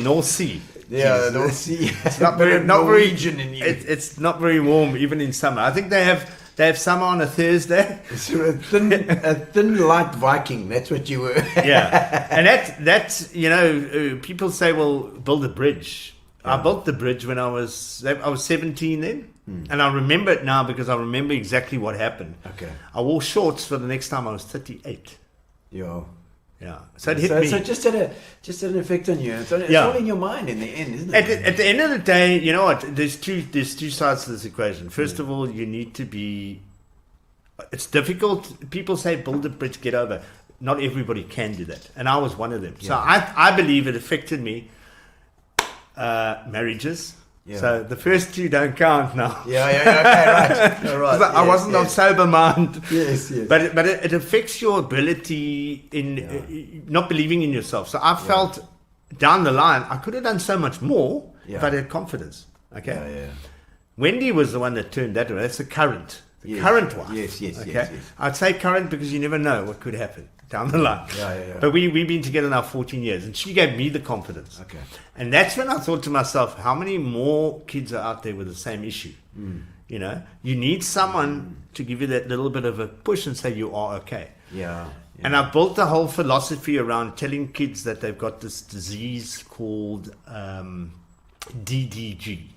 North Sea. Yeah, Jeez. the North Sea. It's not very Norwegian in you. It's not very warm even in summer. I think they have summer on a Thursday. So a thin light Viking. That's what you were. Yeah, and that's people say, well, build a bridge. I built the bridge when I was 17 then, and I remember it now because I remember exactly what happened. Okay. I wore shorts for the next time I was 38. Yeah. Yeah, so it hit me. So just had an effect on you. It's all in your mind in the end, isn't it? At the end of the day, you know what? There's two sides to this equation. First of all, you need to be. It's difficult. People say build a bridge, get over. Not everybody can do that, and I was one of them. So I believe it affected me. Marriages. Yeah. So the first 2 don't count now. Yeah. Okay, right. All right. I wasn't of sober mind. Yes. But it affects your ability in not believing in yourself. So I felt down the line I could have done so much more if I had confidence. Okay. Yeah. Wendy was the one that turned that around. That's the current. The Yes. current wife. Yes, yes, Okay. yes, yes. I'd say current because you never know what could happen down the line. Yeah. But we've been together now 14 years, and she gave me the confidence. Okay. And that's when I thought to myself, how many more kids are out there with the same issue? You know, you need someone to give you that little bit of a push and say you are okay. Yeah. And I built the whole philosophy around telling kids that they've got this disease called DDG,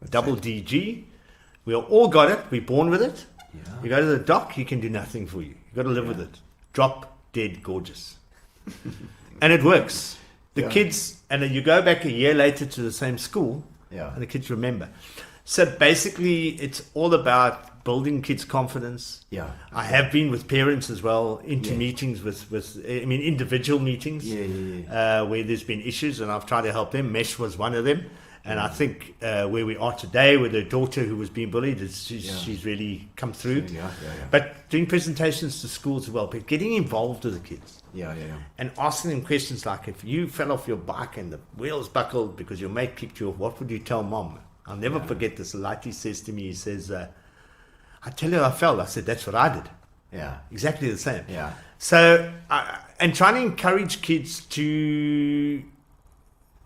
double DG. We all got it. We're born with it. Yeah. You go to the doc, he can do nothing for you. You got to live with it. Drop dead gorgeous, and it works. The kids, and then you go back a year later to the same school, and the kids remember. So basically, it's all about building kids' confidence. Yeah. I have been with parents as well, into meetings with individual meetings where there's been issues, and I've tried to help them. Mesh was one of them. And I think where we are today with her daughter who was being bullied, she's really come through. But doing presentations to schools as well, but getting involved with the kids. And asking them questions like, if you fell off your bike and the wheels buckled because your mate kicked you off, what would you tell mom? I'll never forget this. Lighty says to me, he says, I tell you I fell. I said, that's what I did. Yeah. Exactly the same. Yeah. So, and trying to encourage kids to...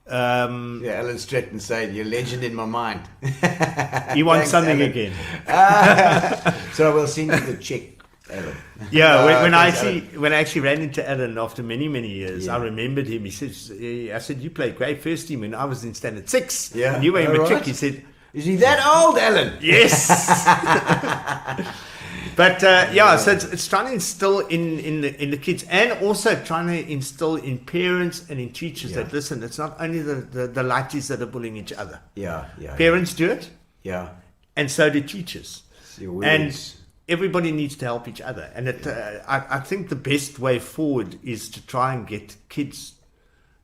Alan Stratton saying, "You're a legend in my mind." You want Thanks, something Alan. again. So I will send you the check, Alan. Yeah, when I thanks, actually ran into Alan after many years, I remembered him. He says, I said, you played great first team when I was in standard 6. Yeah. And you were in Oh, matric. right. He said, Is he that old, Alan? yes. But so it's trying to instill in the kids, and also trying to instill in parents and in teachers that, listen, it's not only the lighties that are bullying each other. Parents do it, and so do teachers. And everybody needs to help each other. And I think the best way forward is to try and get kids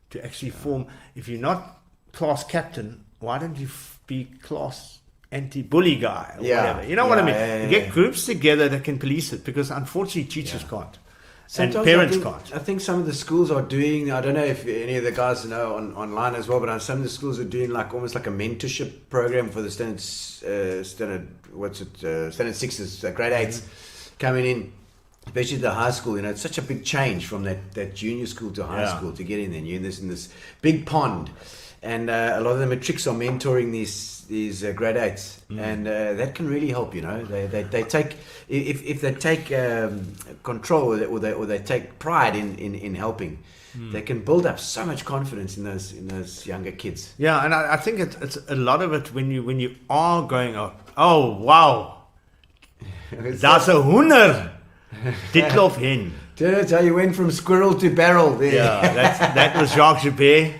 to actually form. If you're not class captain, why don't you be class anti-bully guy or whatever? You know what I mean? Get groups together that can police it, because unfortunately teachers can't. Sometimes and parents I think some of the schools are doing, I don't know if any of the guys know online as well, but some of the schools are doing almost like a mentorship program for the standard 6s, grade 8s coming in, especially the high school. It's such a big change from that junior school to high school to get in there. You're in this big pond, and a lot of the matrics are mentoring these grade 8s, and that can really help. They take, if they take control, or they take pride in helping, they can build up so much confidence in those younger kids. Yeah, and I think it's a lot of it when you are going, oh wow, that's a hoender, Ditlof hen. That's how you went from squirrel to barrel there. Yeah, that was Jacques Japet.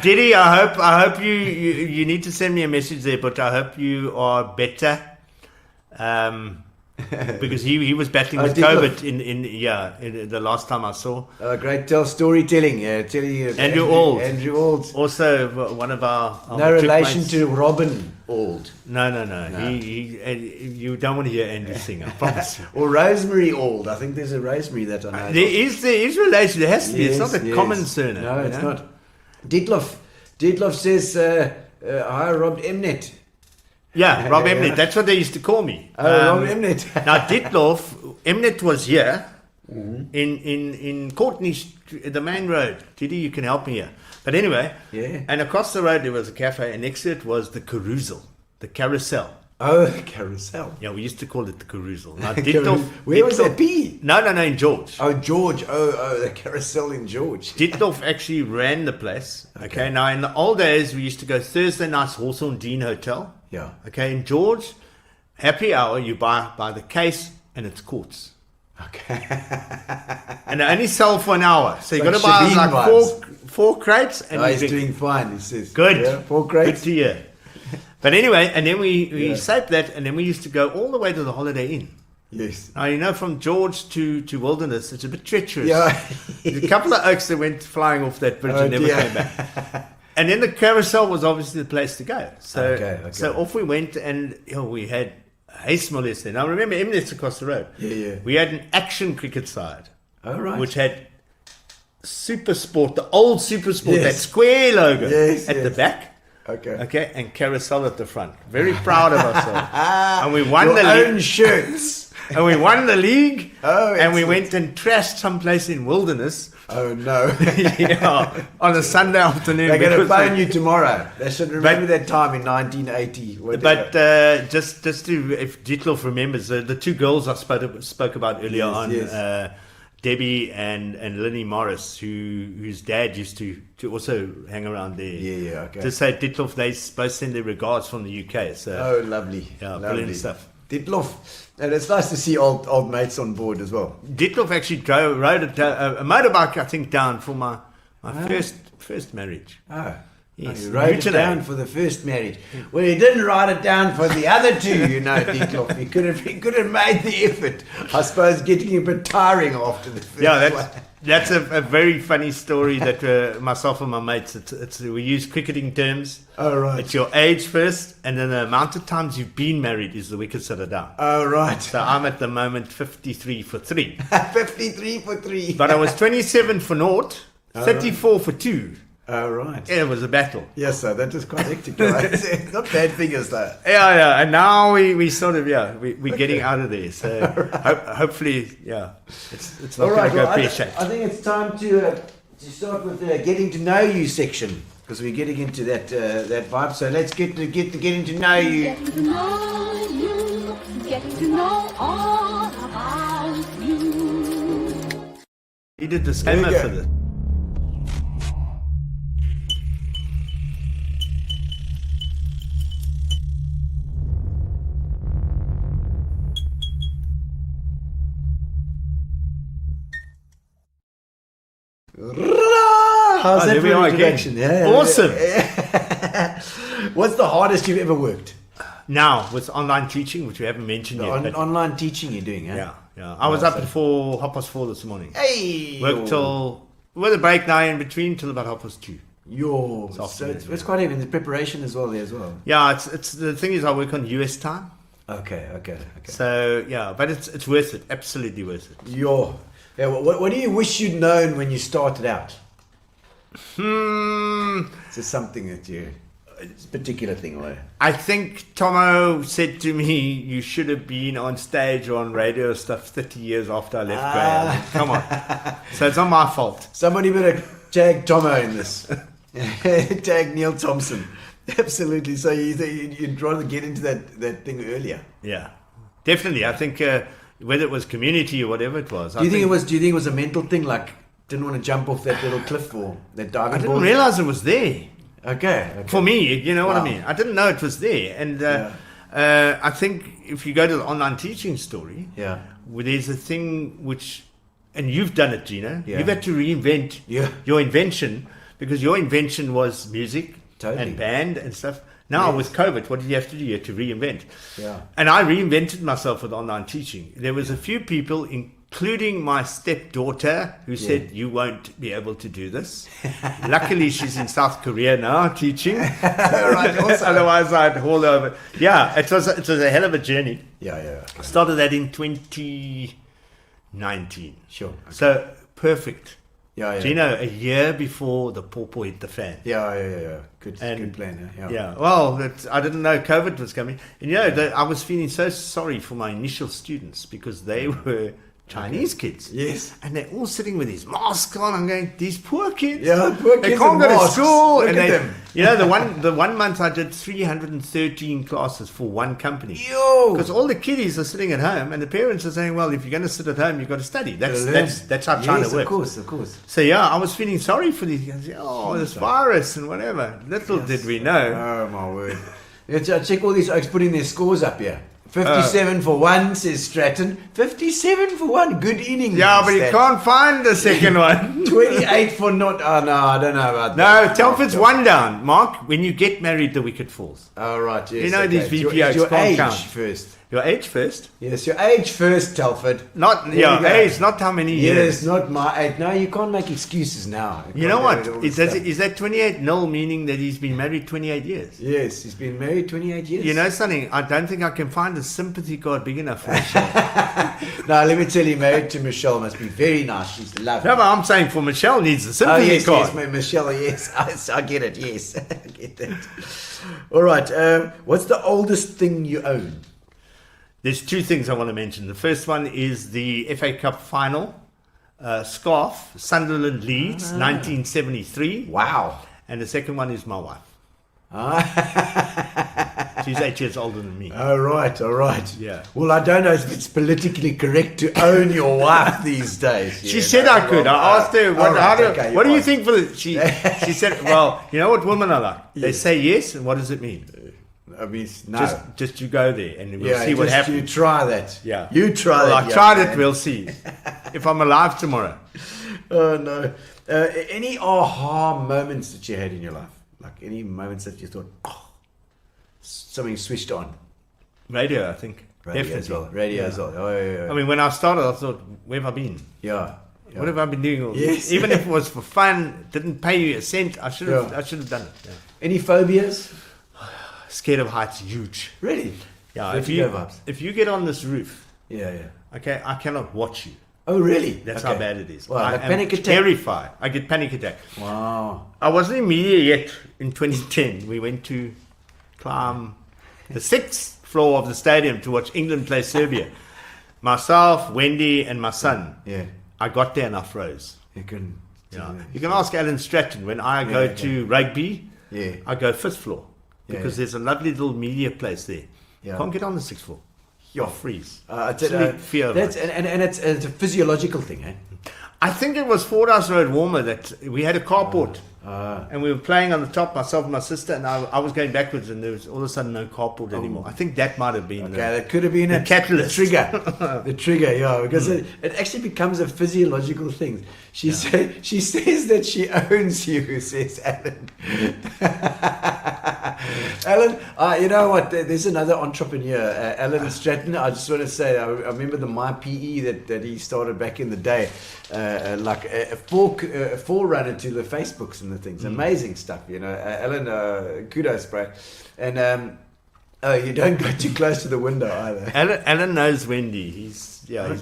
Diddy, I hope you need to send me a message there, but I hope you are better, because he was battling with COVID in the last time I saw. Great storytelling. Andrew Auld. Andrew Auld. Also one of our No relation mates. to Robin Auld. No. You don't want to hear Andrew sing, I promise you. Or Rosemary Auld. I think there's a Rosemary that I know. There is relation. There has to be. Yes, it's not a common surname. No, it's not. Ditlof says, hi, Rob Emnet. Yeah, Rob Emnet. That's what they used to call me. Rob Emnet. Now, Ditlof, Emnet was here in Courtney, the main road. Diddy, you can help me here. But anyway, and across the road there was a cafe, and next to it was the carousel, the carousel. Oh, the carousel. Yeah, we used to call it the carousel. Now, Where was that be? No, in George. Oh, George. Oh, the carousel in George. Ditlof actually ran the place. Okay, now in the old days, we used to go Thursday nights, Hawthorne Dean Hotel. Yeah. Okay, in George, happy hour, you buy the case, and it's quarts. Okay. And they only sell for an hour. So you got Like to buy Shabine like four crates. And he's doing fine, he says. Good. Yeah, 4 crates. Good to hear. But anyway, and then we saved that, and then we used to go all the way to the Holiday Inn. Yes. Now, from George to Wilderness, it's a bit treacherous. Yeah. There's a couple of oaks that went flying off that bridge and never came back. And then the carousel was obviously the place to go. So so off we went, and we had Hayes Molles there. Now, remember, Emnet's across the road. Yeah. We had an action cricket side. Oh, right. Which had Super Sport, the old Super Sport, Yes. that square logo Yes, at the back. Okay, and carousel at the front. Very proud of ourselves. And we won the own league. shirts. And we won the league. Oh, and we excellent. went and trashed someplace in Wilderness. Oh no. Yeah, on a Sunday afternoon. They're going to because phone you tomorrow. They should remember that time in 1980. But just to, if Dietloff remembers, the two girls I spoke about earlier on, yes. Debbie and Linny Morris, whose dad used to also hang around there. Yeah, okay. To say Dietloff, they both send their regards from the UK. So Oh, lovely. yeah, lovely brilliant stuff. Ditloff. And it's nice to see old mates on board as well. Dietloff actually rode a motorbike, I think, down for my first marriage. Oh. Yes. He rode it Mutilate. down for the first marriage. Well, he didn't ride it down for the other two, Dietloff. He could have made the effort. I suppose getting a bit tiring after the first one. That's a very funny story that myself and my mates, we use cricketing terms. Oh, right. It's your age first, and then the amount of times you've been married is the wicket sitter down. Oh, right. So I'm at the moment 53 for 3. 53 for 3. But I was 27 for naught, 34 for 2. Oh, right. Yeah, it was a battle. Yes, sir. That was quite hectic. Right? Not bad figures, though. Yeah. And now we sort of, we're getting out of there. So hopefully, it's not going to go pear-shaped. I think it's time to start with the getting to know you section, because we're getting into that vibe. So let's get to getting to know you. Getting to know you, getting to know all about you. He did disclaimer There you for go. this. How's that there for we an are introduction? again. Yeah. Awesome. What's the hardest you've ever worked? Now, with online teaching, which we haven't mentioned yet. but Online teaching you're doing, huh? yeah. I was up before 4:30 this morning. Hey! Worked till, with a break now in between, till about 2:30. So afternoon, it's quite even. There's preparation as well there as well. Yeah, it's the thing is I work on US time. Okay. So, yeah, but it's worth it. Absolutely worth it. What do you wish you'd known when you started out? Is there something that it's a particular thing, or? I think Tomo said to me, you should have been on stage or on radio stuff 30 years after I left Graham. Come on. So it's not my fault. Somebody better tag Tomo in this. Tag Neil Thompson. Absolutely. So you'd rather get into that thing earlier. Yeah, definitely. I think whether it was community or whatever it was. Do you think it was a mental thing, like didn't want to jump off that little cliff or that diving I didn't board? realize it was there. Okay. For me, you know what I Wow. mean? I didn't know it was there. And I think if you go to the online teaching story, Yeah. where there's a thing which, and you've done it, Gino, Yeah. you've had to reinvent your invention, because your invention was music Totally. and band and stuff. Now Yes. with COVID, what did you have to do? You had to reinvent. Yeah. And I reinvented myself with online teaching. There was a few people, including my stepdaughter, who said, you won't be able to do this. Luckily, she's in South Korea now teaching. Right, also. Otherwise, I'd haul over. Yeah, it was a hell of a journey. Yeah. Started that in 2019. Sure. Okay. So, perfect. Yeah. Gino, a year before the pawpaw hit the fan. Yeah. Good plan. Yeah, well, I didn't know COVID was coming. And I was feeling so sorry for my initial students, because they were Chinese kids. Yes. And they're all sitting with these masks on. I'm going, these poor kids. Yeah, poor They kids can't in go to masks. school. Look and at they, them. the one month I did 313 classes for one company. Yo! Because all the kiddies are sitting at home, and the parents are saying, well, if you're going to sit at home, you've got to study. That's how China works. Of course. So yeah, I was feeling sorry for these guys. Oh, this virus and whatever. Little did we know. Oh my word. Check all these oaks putting their scores up here. 57 for 1, says Stratton. 57 for 1. Good innings. Yeah, but you Stat. can't find the second one. 28 for not. Oh no, I don't know about No, that. Telford's one down. Mark, when you get married, the wicket falls. Oh right, yes. You know these It's your VPOs age can't count. first. Your age first. Yes, your age first, Telford. Not There your we go. age, not how many years. Yes, not my age. No, you can't make excuses now. You know can't what? do all Is this that, stuff. is that 28 nil, meaning that he's been married 28 years? Yes, he's been married 28 years. You know something? I don't think I can find a sympathy card big enough for Michelle. Now, let me tell you, married to Michelle must be very nice. She's lovely. No, but I'm saying for Michelle needs a Oh, sympathy yes, card. yes, Michelle, yes. I get it, yes. I get that. All right. What's the oldest thing you own? There's two things I want to mention. The first one is the FA Cup final scarf, Sunderland Leeds, 1973. Wow. And the second one is my wife. Ah. She's 8 years older than me. All right. Yeah. Well, I don't know if it's politically correct to own your wife these days. She said I could. I asked her, what do you think for the... She said, well, you know what women are like? They say yes, and what does it mean? I mean, no. Just you go there, and we'll see what just happens. You try that. Yeah. You try Well, that. I tried man. it, we'll see. If I'm alive tomorrow. Oh, no. Any aha moments that you had in your life? Like any moments that you thought, oh, something switched on? Radio, I think. Radio Definitely. as well. Radio as well. Oh, yeah. I mean, when I started, I thought, where have I been? Yeah. What have I been doing? Yes. Even if it was for fun, didn't pay you a cent, I should have done it. Yeah. Any phobias? Scared of heights, huge. Really? Yeah, Vertigo vibes. if you get on this roof, Yeah. okay, I cannot watch you. Oh, really? That's Okay. how bad it is. Well, I like am panic attack. terrified. I get panic attack. Wow. I wasn't in media yet in 2010. We went to climb the 6th floor of the stadium to watch England play Serbia. Myself, Wendy, and my son. Yeah. I got there and I froze. You can. Yeah. You can ask Alan Stratton. When I go to rugby, Yeah. I go 5th floor because Yeah. there's a lovely little media place there. Yeah. Can't get on the 6th floor. You'll freeze. Absolute fear of that's, heights. and it's a physiological thing, eh? I think it was Fordhouse Road Warmer that we had a carport and we were playing on the top, myself and my sister, and I was going backwards and there was all of a sudden no carport anymore. I think that might have been Okay, that could have been the catalyst. The trigger. The trigger, yeah, because it actually becomes a physiological thing. She says that she owns you, says Alan. Alan, you know what? There's another entrepreneur, Alan Stratton. I just want to say, I remember the My PE that he started back in the day, like a forerunner to the Facebooks and the things. Amazing stuff, you know. Alan, kudos, bro. And you don't go too close to the window either. Alan knows Wendy. He's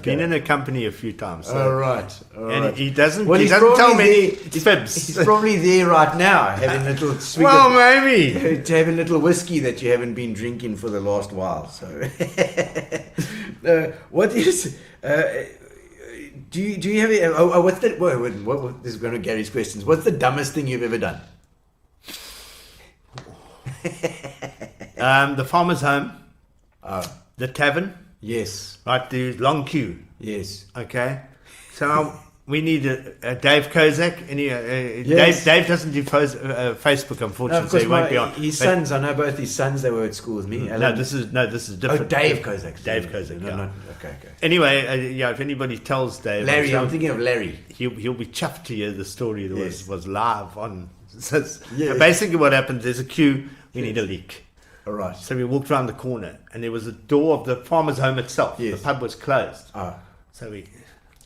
been in her company a few times. So. All right. And he doesn't. Well, he he's doesn't tell probably many there- fibs. He's probably there right now, having a little swig Well, of, maybe. to have a little whiskey that you haven't been drinking for the last while. So, what is? Do you have? What's the? What? This is going to Gary's questions. What's the dumbest thing you've ever done? The farmer's home, the tavern, Yes. right? The long queue. Yes. Okay, so we need a Dave Kozak. Yes. Dave doesn't do Facebook, No, unfortunately, of so course, he won't be on. his But- sons. I know both his sons. They were at school with me. No, this is different. Oh, Dave Kozak. Dave Kozak. No, yeah. no. Okay. Anyway, if anybody tells Dave, Larry, I'm thinking of Larry. he'll be chuffed to hear the story that Yes. was live on. So Yeah. basically, what happens? There's a queue. We need a leak. All right. So we walked around the corner, and there was a door of the farmer's home itself. Yes. The pub was closed. Ah, So we,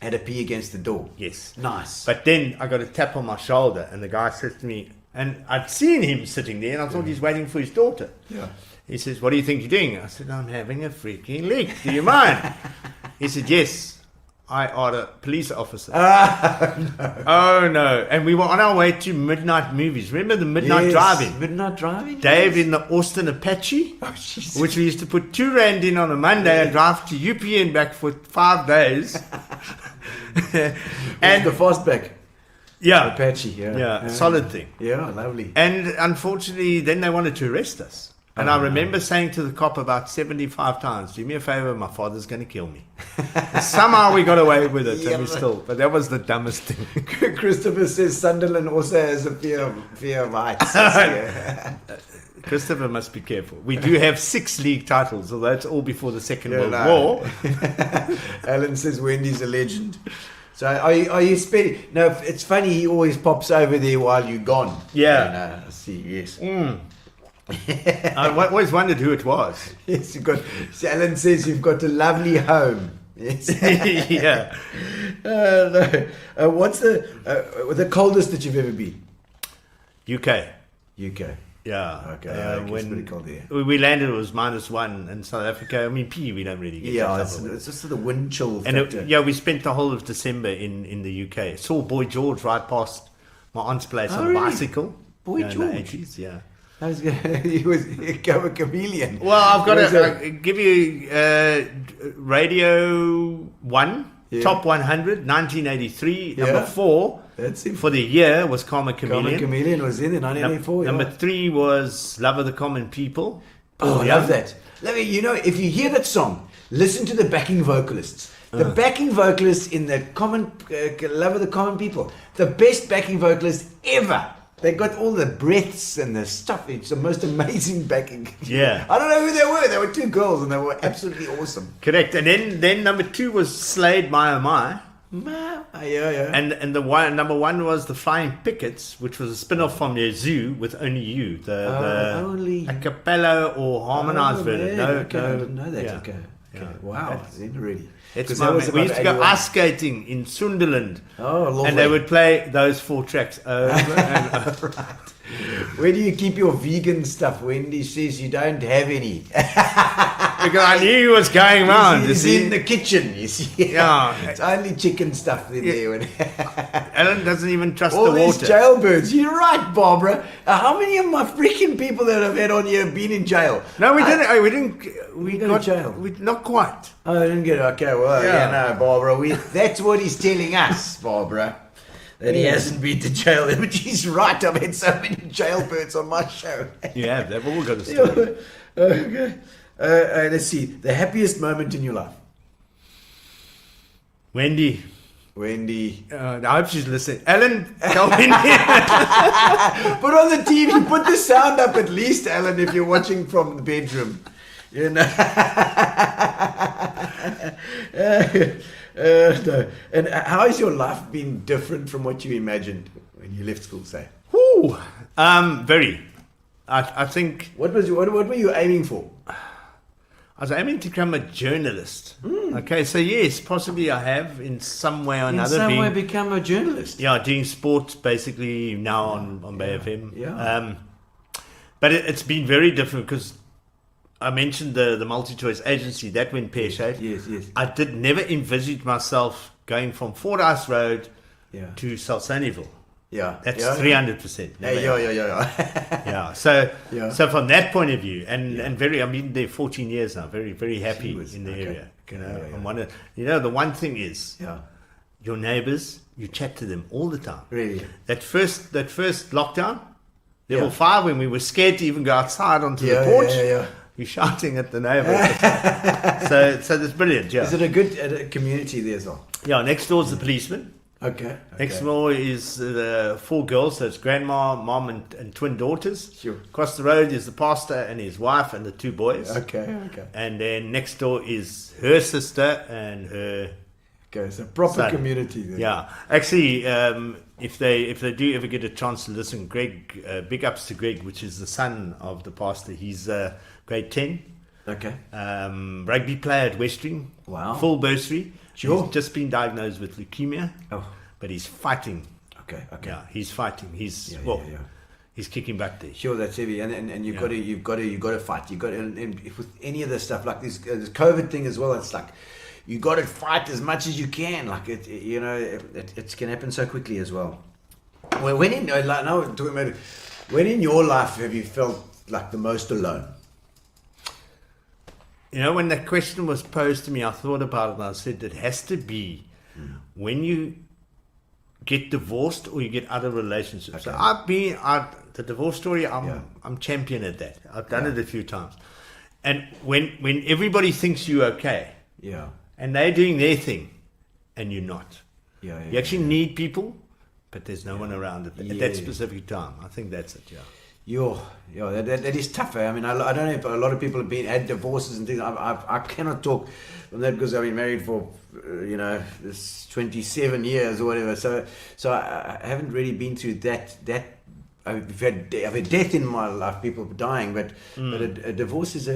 had a pee against the door. yes. Nice. But then I got a tap on my shoulder, and the guy says to me, and I'd seen him sitting there, and I thought he's waiting for his daughter. Yeah. He says, "What do you think you're doing?" I said, "I'm having a freaking leak. Do you mind?" He said, "Yes, I are a police officer." Oh no! And we were on our way to midnight movies. Remember the midnight Yes. driving? Midnight driving. Dave in the Austin Apache, Oh, jeez. which we used to put R2 in on a Monday and drive to UP and back for 5 days. And and the fastback. yeah, Apache. Yeah. solid thing. Yeah, lovely. And unfortunately, then they wanted to arrest us. And I remember saying to the cop about 75 times, "Do me a favor, my father's going to kill me." And somehow we got away with it, Yeah, and we still. But that was the dumbest thing. Christopher says Sunderland also has a fear of heights. Yeah. Christopher must be careful. We do have 6 league titles, although it's all before the Second World no. War. Alan says Wendy's a legend. So are you spending? No, it's funny. He always pops over there while you're gone. Yeah. And, I see. Yes. I always wondered who it was. Yes, Alan says you've got a lovely home. Yes. Yeah. No. What's the coldest that you've ever been? UK. UK. Yeah. Okay. It's when pretty cold there. we landed, it was -1 in South Africa. I mean, we don't really get Yeah, that stuff. it's just the wind chill And factor. we spent the whole of December in the UK. Saw Boy George right past my aunt's place on a really? bicycle. Boy In the George? 80s, yeah. He was a chameleon. Well, I've got Was to give you Radio 1, Yeah. Top 100, 1983. Yeah. Number 4 That's it. for the year was Karma Common Chameleon. Chameleon was in 1984. Number yeah. 3 was Love of the Common People. Oh, I Yeah. love that. You know, if you hear that song, listen to the backing vocalists. The backing vocalists in the Love of the Common People, the best backing vocalists ever. They got all the breaths and the stuff. It's the most amazing backing. Yeah. I don't know who they were. They were 2 girls and they were absolutely awesome. Correct. And then number 2 was Slade My Oh My. Yeah. And number 1 was the Flying Pickets, which was a spin-off from their Zoo with Only You, the Only a cappella or harmonized version. man. No, Okay, no, I didn't know that. yeah. Okay. Yeah. Wow. That's- Then really. It's 'Cause my that was we about used to go 81. ice skating in Sunderland, Oh, lovely. and they would play those 4 tracks over and over. Where do you keep your vegan stuff? Wendy says you don't have any. Because I knew he was going round. He's you see. in the kitchen, you see. Yeah. It's only chicken stuff in there. Alan doesn't even trust All the these water. jailbirds. You're right, Barbara. How many of my freaking people that I've had on here have been in jail? No, we didn't. We didn't. We go to got jail. We, not quite. Oh, I didn't get it. Okay, well, Yeah. yeah, no, Barbara. That's what he's telling us, Barbara. That he hasn't been to jail. But he's right. I've had so many jailbirds on my show. Yeah, they've all got a story. Okay. Let's see. The happiest moment in your life. Wendy. Wendy. I hope she's listening. Alan, tell Wendy. Put on the TV. Put the sound up at least, Alan, if you're watching from the bedroom. You know. No. And how has your life been different from what you imagined when you left school, say? Woo. Very. I think What were you aiming for? I was aiming to become a journalist. Okay, so yes, possibly I have in some way or In another. some way become a journalist. Yeah, doing sports basically now on Bay FM. Yeah. But it's been very different because I mentioned the multi-choice agency that went pear-shaped. Yes. I did never envisage myself going from Fordyce Road Yeah. to Salsoniville. Yeah. That's yeah. 300%. Yeah. Yeah. So Yeah. so from that point of view, and very, I've been there 14 years now. Very, very happy Jeez, in the okay. area. You know, Yeah. I'm one of, the one thing is Yeah. your neighbors. You chat to them all the time. Really? That first lockdown, level Yeah. 5, when we were scared to even go outside onto Yeah, the porch. yeah. You're shouting at the neighbors. so that's brilliant. Yeah. Is it a good community there as well? Yeah. Next door is the policeman. Okay. Next door is the 4 girls, so it's grandma, mom, and twin daughters. Sure. Across the road is the pastor and his wife and the 2 boys. Okay. And then next door is her sister and her. Okay, it's a proper Son. community there. Yeah, actually, if they do ever get a chance to listen, Greg, big ups to Greg, which is the son of the pastor. He's grade 10. Okay. Rugby player at Westring. Wow. Full bursary. Sure. He's just been diagnosed with leukemia. Oh. But he's fighting. Okay. Yeah, he's fighting. He's Yeah. he's kicking back there. Sure, that's heavy, and you've Yeah. got to fight. You've got to, and with any of this stuff like this COVID thing as well, it's like you got to fight as much as you can. Like it can happen so quickly as well. Well, when in your life have you felt like the most alone? When that question was posed to me, I thought about it and I said it has to be when you get divorced or you get out of relationships. Okay. So the divorce story, Yeah. I'm champion at that. I've done it a few times. And when everybody thinks you're okay Yeah. and they're doing their thing and you're not, Yeah. you actually need people, but there's no one around at Yeah. that specific time. I think that's it, yeah. That is tough. I mean, I don't know if a lot of people have had divorces and things. I cannot talk from that because I've been married for this 27 years or whatever. So I haven't really been through that I've had death in my life, people dying, but a divorce is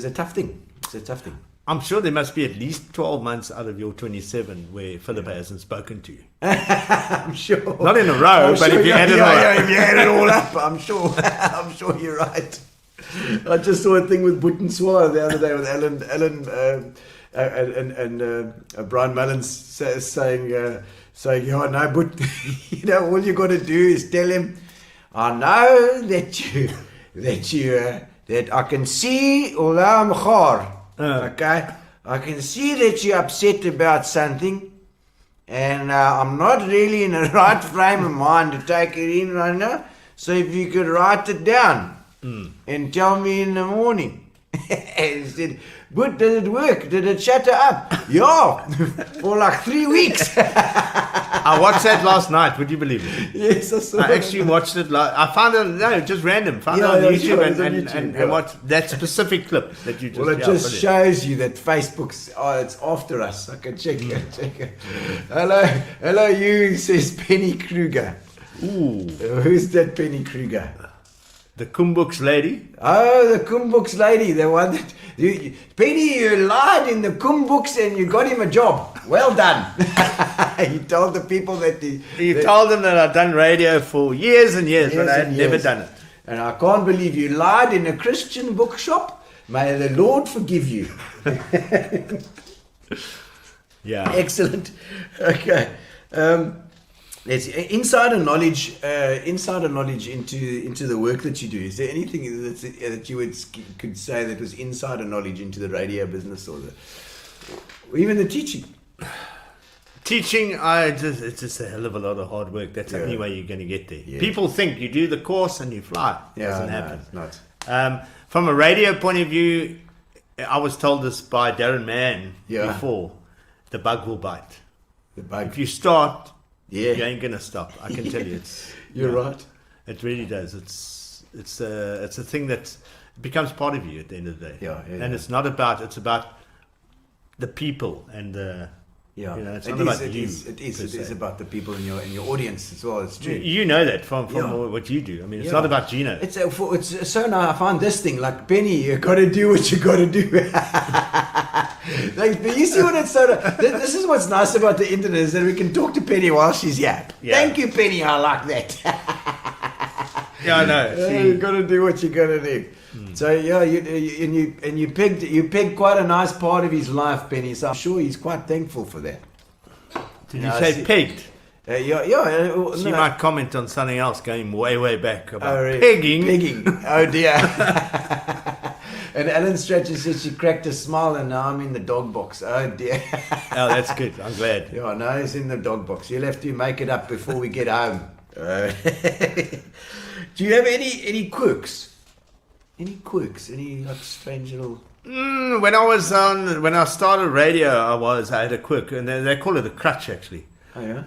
a tough thing. It's a tough thing. I'm sure there must be at least 12 months out of your 27 where Philippa hasn't spoken to you. I'm sure. Not in a row, but if you add it all up. If you add it all up, I'm sure. I'm sure you're right. I just saw a thing with Boot and Swar the other day with Alan and Brian Mullins saying, "Yeah, no, but all you got to do is tell him, I know that I can see, although I'm hard, okay, I can see that you're upset about something, and I'm not really in the right frame of mind to take it in right now. So if you could write it down and tell me in the morning." And he said, "But did it work? Did it shut her up?" "Yeah, for like 3 weeks." I watched that last night. Would you believe it? Yes, I saw I actually watched it. I found it, just random. Found it on YouTube, sure, it's on and YouTube, and watched that specific clip that you just. Well, it just brilliant. shows you that Facebook's it's after us. I can check it. Hello, you, says Penny Kruger. Ooh, Who's that Penny Kruger? the Kumbuk's lady. Oh, the Kumbuk's lady, the one that Penny, you lied in the Kumbuk's and you got him a job. Well done. He told the people that You told them that I'd done radio for years and years, but I had never done it. And I can't believe you lied in a Christian bookshop. May the Lord forgive you. Yeah. Excellent. Okay. It's insider knowledge into the work that you do. Is there anything that you could say that was insider knowledge into the radio business or even the teaching? Teaching, it's just a hell of a lot of hard work. That's the only way you're going to get there. Yeah. People think you do the course and you fly. It doesn't happen. It's not. From a radio point of view, I was told this by Darren Mann before. The bug will bite. The bug. If you start, Yeah. you ain't going to stop. I can tell you. You're right. It really does. It's a thing that becomes part of you at the end of the day. And it's about the people and it's not about you. It is about the people in your audience as well. It's true. You know that from what you do. I mean, it's not about Gino. It's so now I find this thing like Penny. You got to do what you got to do. Like, you see what it's so. This is what's nice about the internet is that we can talk to Penny while she's here. Yeah. Thank you, Penny. I like that. Yeah, I know. You got to do what you got to do. So you pegged quite a nice part of his life, Penny. So I'm sure he's quite thankful for that. Did you say pegged? See, She might comment on something else going way back about really? pegging. Pegging. Oh dear. And Ellen Stratcher said she cracked a smile and now I'm in the dog box. Oh dear. Oh, that's good. I'm glad. Yeah, no, he's in the dog box. You'll have to make it up before we get home. Do you have any quirks? Any quirks? Any like strange little? When I started radio, I had a quirk, and they call it a crutch actually. Oh yeah.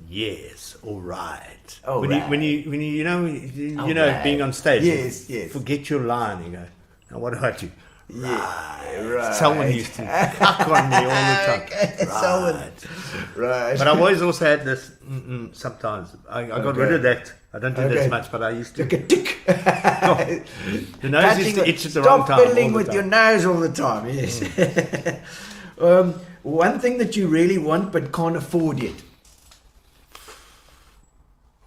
Yes, all right. All when right. you know right. being on stage. Yes. Forget your line. You go. Now what do I do? Yeah, right. Someone used to cuck on me all the time. Right. But I've always also had this. Sometimes I got rid of that. I don't do that as much, but I used to. Like a tick. The nose used to itch at the wrong time. Stop fiddling with your nose all the time. Yes. One thing that you really want but can't afford yet.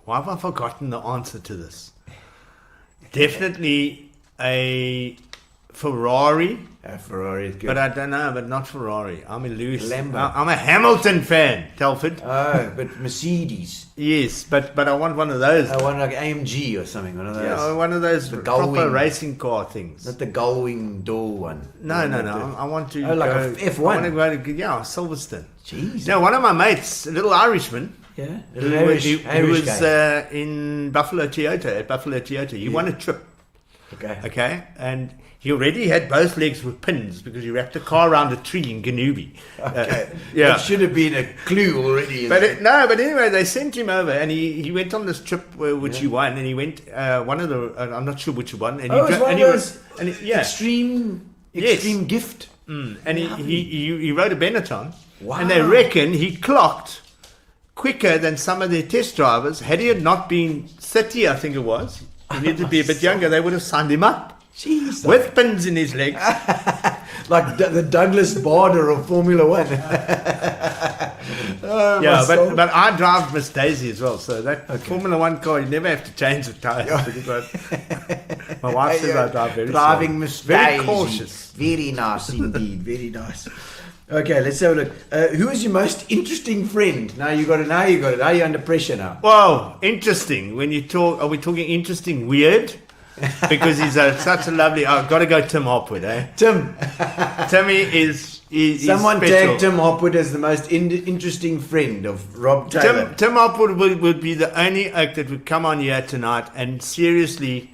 Why have I forgotten the answer to this? Definitely a Ferrari. A Ferrari is good. But I don't know, but not Ferrari. I'm a Lewis. Lambo. I'm a Hamilton fan, Telford. Oh, but Mercedes. Yes, but I want one of those. I want like AMG or something. One of those. Yeah, one of those The proper Gullwing. racing car things. Not the gullwing door one. No. I want to. Oh, like go, a F1. I want to go to Silverstone. Jeez. No, one of my mates, a little Irishman, Yeah. who was guy. in Buffalo Toyota. He won a trip. Okay, and he already had both legs with pins because he wrapped a car around a tree in Ganubi. Okay. Yeah. It should have been a clue already. But anyway, they sent him over, and he went on this trip which he won, and he went one of the I'm not sure which one, and it's one of those extreme gift. And he rode a Benetton, Wow. and they reckon he clocked quicker than some of their test drivers. Had he not been 30, I think it was, he needed to be a bit younger, they would have signed him up. Jeez. With pins in his legs. Like the Douglas Bader of Formula One. Oh, Yeah, my soul. but I drive Miss Daisy as well, so that Formula One car, you never have to change the tires. Because my wife says I drive very Driving slow. Miss Very Daisy. cautious. Very nice indeed. Very nice. Okay, let's have a look. Who is your most interesting friend? Now you got it. Now you're under pressure now. Whoa, interesting. When you talk, are we talking interesting weird? Because he's such a lovely. I've got to go Tim Hopwood, eh? Tim. Timmy is Someone special. tagged Tim Hopwood as the most interesting friend of Rob Taylor. Tim Hopwood would be the only oak that would come on here tonight and seriously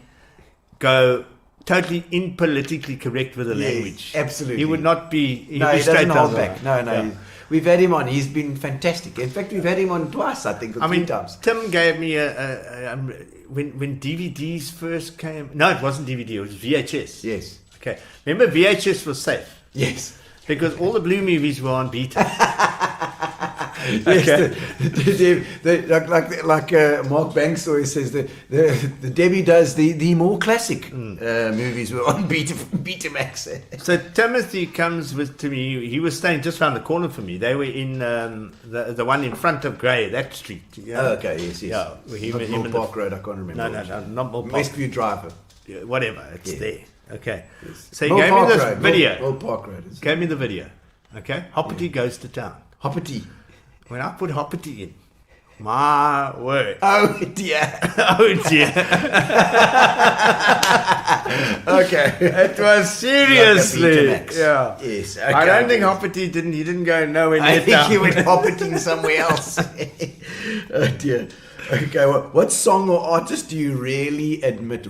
go totally impolitically correct with the Yes, language. absolutely. He would not be. He'd No, be he straight doesn't hold down the back. line. No. Yeah. We've had him on. He's been fantastic. In fact, we've had him on twice, I think, or three times. Tim gave me when DVDs first came. No, it wasn't DVD. It was VHS. Yes. Okay. Remember, VHS was safe Yes. because all the blue movies were on beta. Yes, like Mark Banks always says, the Debbie does the more classic movies were on Betamax. So Timothy comes to me. He was staying just around the corner from me. They were in the one in front of Grey, that street. You know? Oh, okay, yes. Yeah, well, him Not and Mill the- Park Road, I can't remember. No, not Mill Park. Westview Driver. Yeah, whatever, it's Yeah. there. Okay. So he Mill gave me Park this Road, video. Mill Park Road. Is Gave me the video. Okay. Hoppity goes to town. Hoppity. When I put Hoppity in, my word. Oh dear. Oh dear. Okay. It was seriously. Like a Betamax. Yeah. Yes. I okay. don't think Hoppity he didn't go nowhere near I think town. he went hoppiting somewhere else. Oh dear. Okay, what song or artist do you rarely admit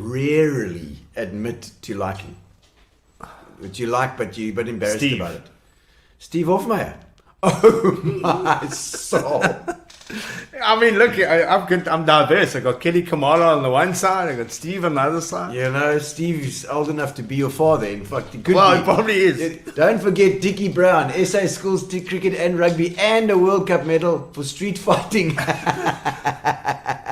to liking? Which you like, but embarrassed Steve. about it. Steve Hofmeyer. Oh my soul. I mean, look, I'm diverse. I got Kelly Kamala on the one side, I got Steve on the other side. You know, Steve's old enough to be your father. In fact, he could Well, be. he probably is. Don't forget Dickie Brown, SA schools cricket and rugby, and a World Cup medal for street fighting.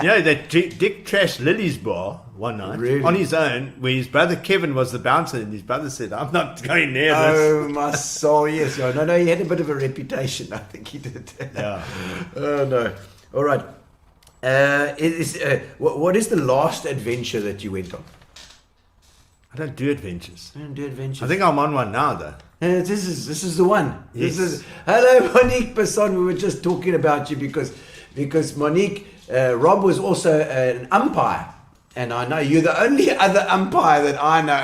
You know, that Dick trashed Lily's bar one night Really? on his own, where his brother Kevin was the bouncer, and his brother said, I'm not going near this. Oh my soul, yes. Yeah, no, he had a bit of a reputation. I think he did. Yeah. Oh no. All right. What is the last adventure that you went on? I don't do adventures. I don't do adventures. I think I'm on one now, though. This is the one. Yes. Hello, Monique Besson. We were just talking about you because Monique, Rob was also an umpire, and I know you're the only other umpire that I know.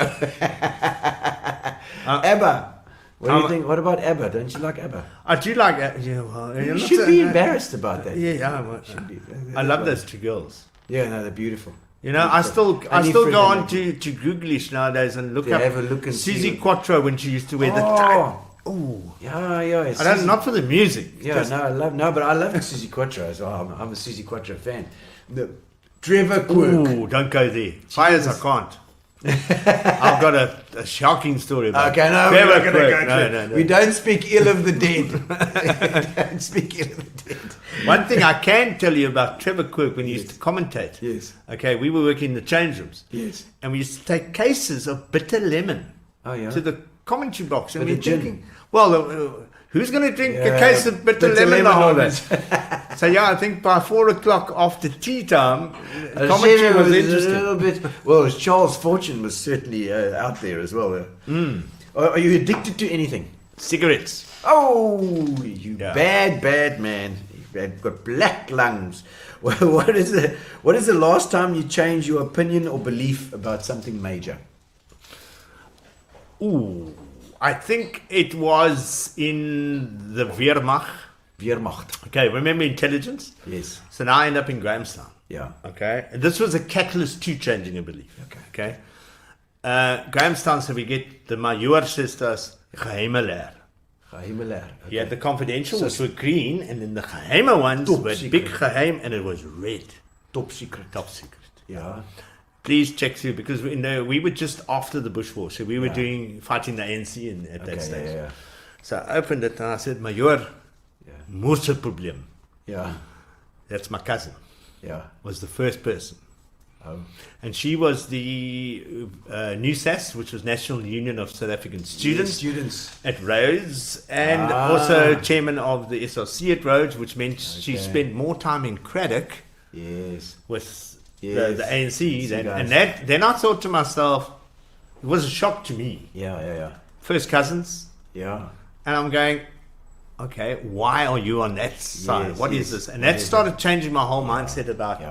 ABBA. What do you think? What about ABBA? Don't you like ABBA? I do like it. Yeah, well, You should be embarrassed about that. Yeah, I love those two girls. Yeah, no, they're beautiful. You know, I still Any go friend on of to Googlish nowadays and look Yeah, up have a look and see Susie what- Quattro when she used to wear the tie. Oh, yeah. I don't, not for the music. Yeah, just- but I love Susie Quattro as well. I'm a Susie Quattro fan. The Trevor Quirk. Ooh, don't go there. Fires, I can't. I've got a shocking story about Okay, no, we're Trevor not going to Quirk. go to No. We don't speak ill of the dead. Don't speak ill of the dead. One thing I can tell you about Trevor Quirk when he used to commentate. Yes. Okay, we were working in the change rooms. Yes. And we used to take cases of bitter lemon Oh, yeah. to the commentary box. And For we the were gin. thinking, well, who's going to drink a Yeah, case of bitter lemon the whole day? almonds. So, yeah, I think by 4 o'clock after tea time, Commentary commentary was a interesting. little bit. Well, Charles Fortune was certainly out there as well. Are you addicted to anything? Cigarettes. Oh, you Yeah. bad man. You've got black lungs. Well, what is the last time you changed your opinion or belief about something major? Ooh, I think it was in the Wehrmacht. Wehrmacht. Okay, remember intelligence? Yes. So now I end up in Grahamstown. Yeah. Okay, and this was a catalyst to changing a belief. Okay. Grahamstown, so we get the Major says to us, geheime leer. Geheime leer. You had the confidential, which were green, and then the geheime ones Top were secret. big geheim, and it was red. Top secret. Top secret. Yeah. Please check through, because we were just after the Bush War, so we were fighting the ANC at that stage. Yeah. So I opened it and I said, Major, Yeah. moes 'n probleem. Yeah. that's my cousin, Yeah. was the first person. Oh. And she was the NUSAS, which was National Union of South African Students, Students. at Rhodes, and also chairman of the SRC at Rhodes, which meant she spent more time in Craddock Yes. with Yes. the ANC. guys. And then I thought to myself, it was a shock to me. Yeah. First cousins, Yeah. and I'm going, okay, why are you on that side? Yes, What is yes. this? And What that is started changing my whole mindset about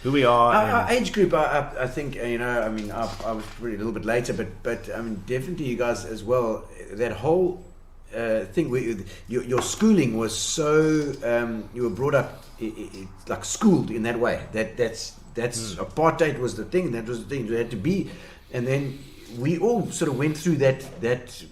who we are. Our age group, I think, you know, I mean, I was really a little bit later, but I mean, definitely you guys as well. That whole thing, where your schooling was so, you were brought up like schooled in that way. That's apartheid was the thing. That was the thing. You had to be, and then we all sort of went through that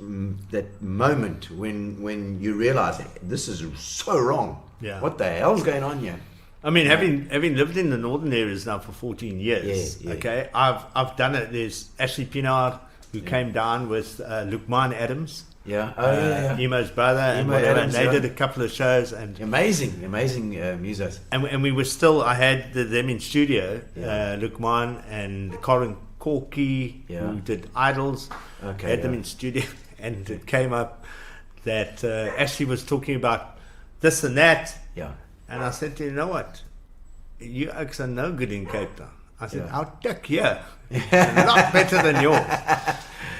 moment when you realize this is so wrong. Yeah. What the hell's going on here? I mean, having lived in the northern areas now for 14 years, Yeah. okay, I've done it. There's Ashley Pinard, who came down with Lukman Adams, Yeah. Yeah. Emo's brother, and Emo whatever. Adams, And they yeah. did a couple of shows, and Amazing musos. we were still. I had them in studio, Yeah. Lukman and Corin Corky, Yeah. who did Idols. Okay, Had them yeah. in studio, and it came up that Ashley was talking about this and that. Yeah. And I said to her, you know what? You oaks are no good in Cape Town. I said, Yeah. our dick here a lot better than yours.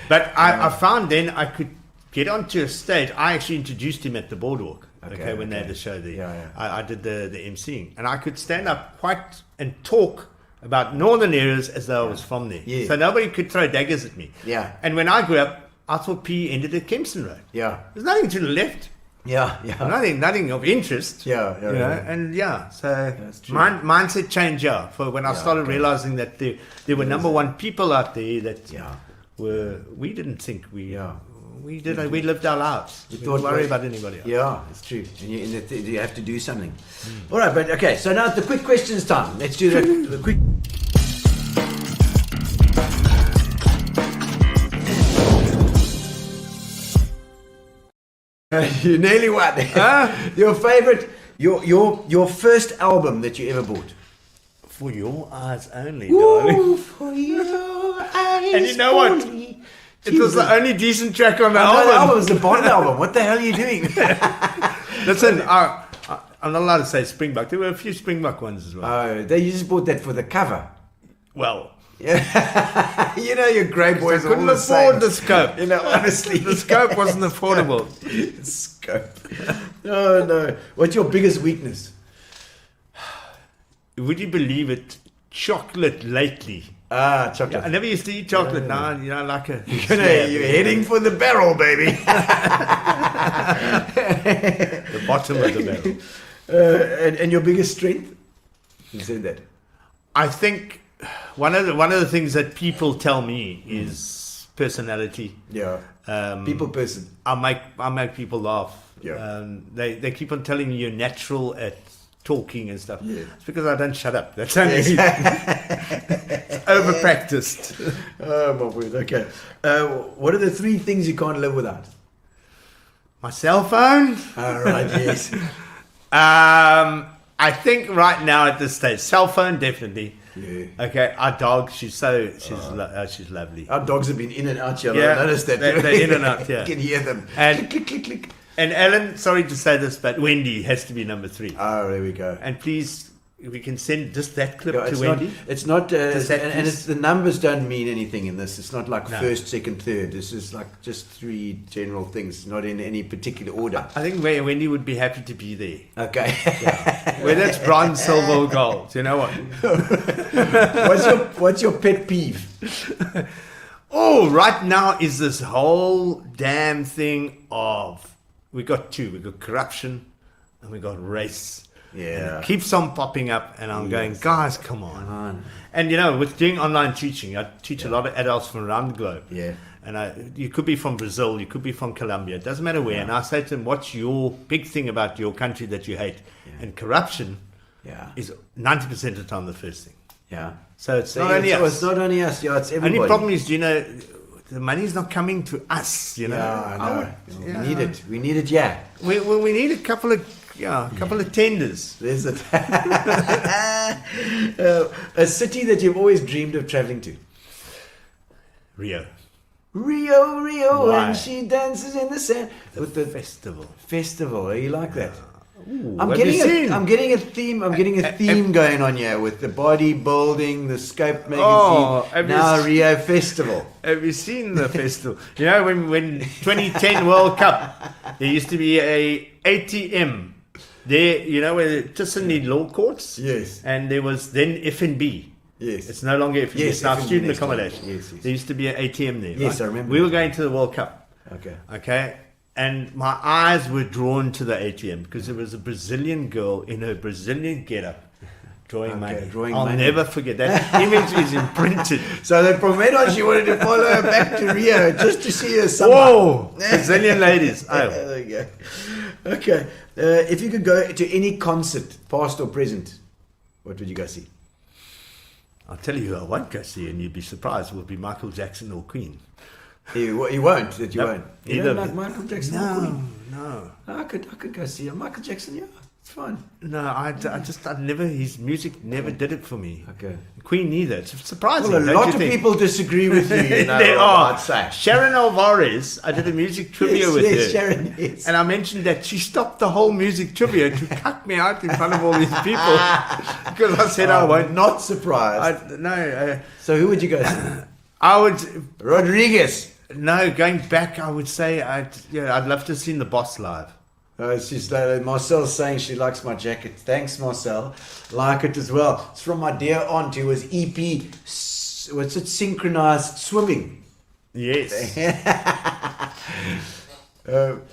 But I found then I could get onto a stage. I actually introduced him at the Boardwalk, okay, when they had the show there. Yeah. I did the emceeing. And I could stand up quite and talk about northern areas as though I was from there. Yeah. So nobody could throw daggers at me. Yeah. And when I grew up, I thought PE ended at Kempston Road. Yeah. There's nothing to the left. Yeah. Nothing of interest. Yeah, you know, and so That's true. mindset change. Yeah, for when I started okay. realizing that there were number one people out there that Yeah. we didn't think we Yeah. we lived our lives. We didn't worry about anybody else. Yeah, it's true. And you have to do something. All right, but okay. So now the quick questions time. Let's do the quick. You nearly won. Your favorite, your first album that you ever bought. For your eyes only, darling. Ooh, for your eyes. And you know what? only. It was the only decent track on the No, the album album. was the Bond album. What the hell are you doing? Listen, I'm not allowed to say Springbok. There were a few Springbok ones as well. Oh, you just bought that for the cover. Well, Yeah. You know, your grey boys I are all couldn't the afford same. the scope. You know, honestly. The scope wasn't affordable. Scope. Oh, no. What's your biggest weakness? Would you believe it? Chocolate lately. Ah, chocolate. I never used to eat chocolate. Now, you know, like a. You're heading for the barrel, baby. the bottom of the barrel. And your biggest strength? You said that. I think one of the things that people tell me is personality. Yeah. People person. I make people laugh. Yeah. They keep on telling me you're natural at talking and stuff. Yeah. It's because I don't shut up. That's only over practiced. Oh, my word. Okay. What are the 3 things you can't live without? My cell phone. All right, yes. I think right now at this stage, cell phone definitely. Yeah. Okay, our dog. She's lovely. Our dogs have been in and out here. Yeah, I noticed that. they're in and out, yeah. You can hear them. And- click, click, click. And Ellen, sorry to say this, but Wendy has to be number 3. Oh, there we go. And please, we can send just that clip Yeah, to it's Wendy. It's not, Does that and it's, the numbers don't mean anything in this. It's not like No. first, second, third. This is like just 3 general things, not in any particular order. I think Wendy would be happy to be there. Okay. Whether it's bronze, silver, or gold. You know what? What's your pet peeve? Oh, right now is this whole damn thing of we got 2. We got corruption and we got race. Yeah. And it keeps on popping up, and I'm going, guys, come on. And you know, with doing online teaching, I teach a lot of adults from around the globe. Yeah. And you could be from Brazil, you could be from Colombia, it doesn't matter where. And I say to them, what's your big thing about your country that you hate? And corruption Yeah. is 90% of the time the first thing. Yeah. So it's not only it's us. not only us. Yeah, it's everybody. Only problem is, you know, the money's not coming to us, you know. Yeah, I know. Yeah. We need it. We need it, yeah. We need a couple of a couple of tenders. There's a city that you've always dreamed of traveling to. Rio. Rio, Why? and she dances in the sand. With the Festival. you like that? Ooh, I'm have you seen? getting a theme. I'm getting a theme going on here with the bodybuilding, the Scope magazine. have you Now s- Rio Festival. Have you seen the festival? You know, when 2010 World Cup, there used to be a ATM there, you know, where just in the law courts. Yes. And there was then F&B. Yes. It's no longer F&B. Yes, it's now F&B student next time. accommodation. Yes. There used to be an ATM there. Yes, right? I remember. We were going to the World Cup. Okay. And my eyes were drawn to the ATM because there was a Brazilian girl in her Brazilian getup drawing money. I'll money. never forget that. Image is imprinted. So then from then on, she wanted to follow her back to Rio just to see her summer. Whoa! Brazilian ladies. Oh. There you go. Okay. If you could go to any concert, past or present, what would you go see? I'll tell you who I won't go see, and you'd be surprised. It will be Michael Jackson or Queen. You won't. That you Nope. won't. You Either don't of like them. Michael Jackson or Queen? No. I could go see him. Michael Jackson, yeah, it's fine. No, I never, his music never did it for me. Okay. Queen neither. It's surprising. Well, a don't lot you of think? people disagree with you. You know, They are. I'd say. Sharon Alvarez, I did a music trivia with her. Sharon, yes. And I mentioned that she stopped the whole music trivia to cut me out in front of all these people because I said I won't. Not surprised. So who would you go see? I would. Rodriguez. No, going back, I would say I'd love to have seen the Boss live. She's Marcel's saying she likes my jacket. Thanks, Marcel. Like it as well. It's from my dear aunt who was EP. What's it? Synchronized swimming. Yes.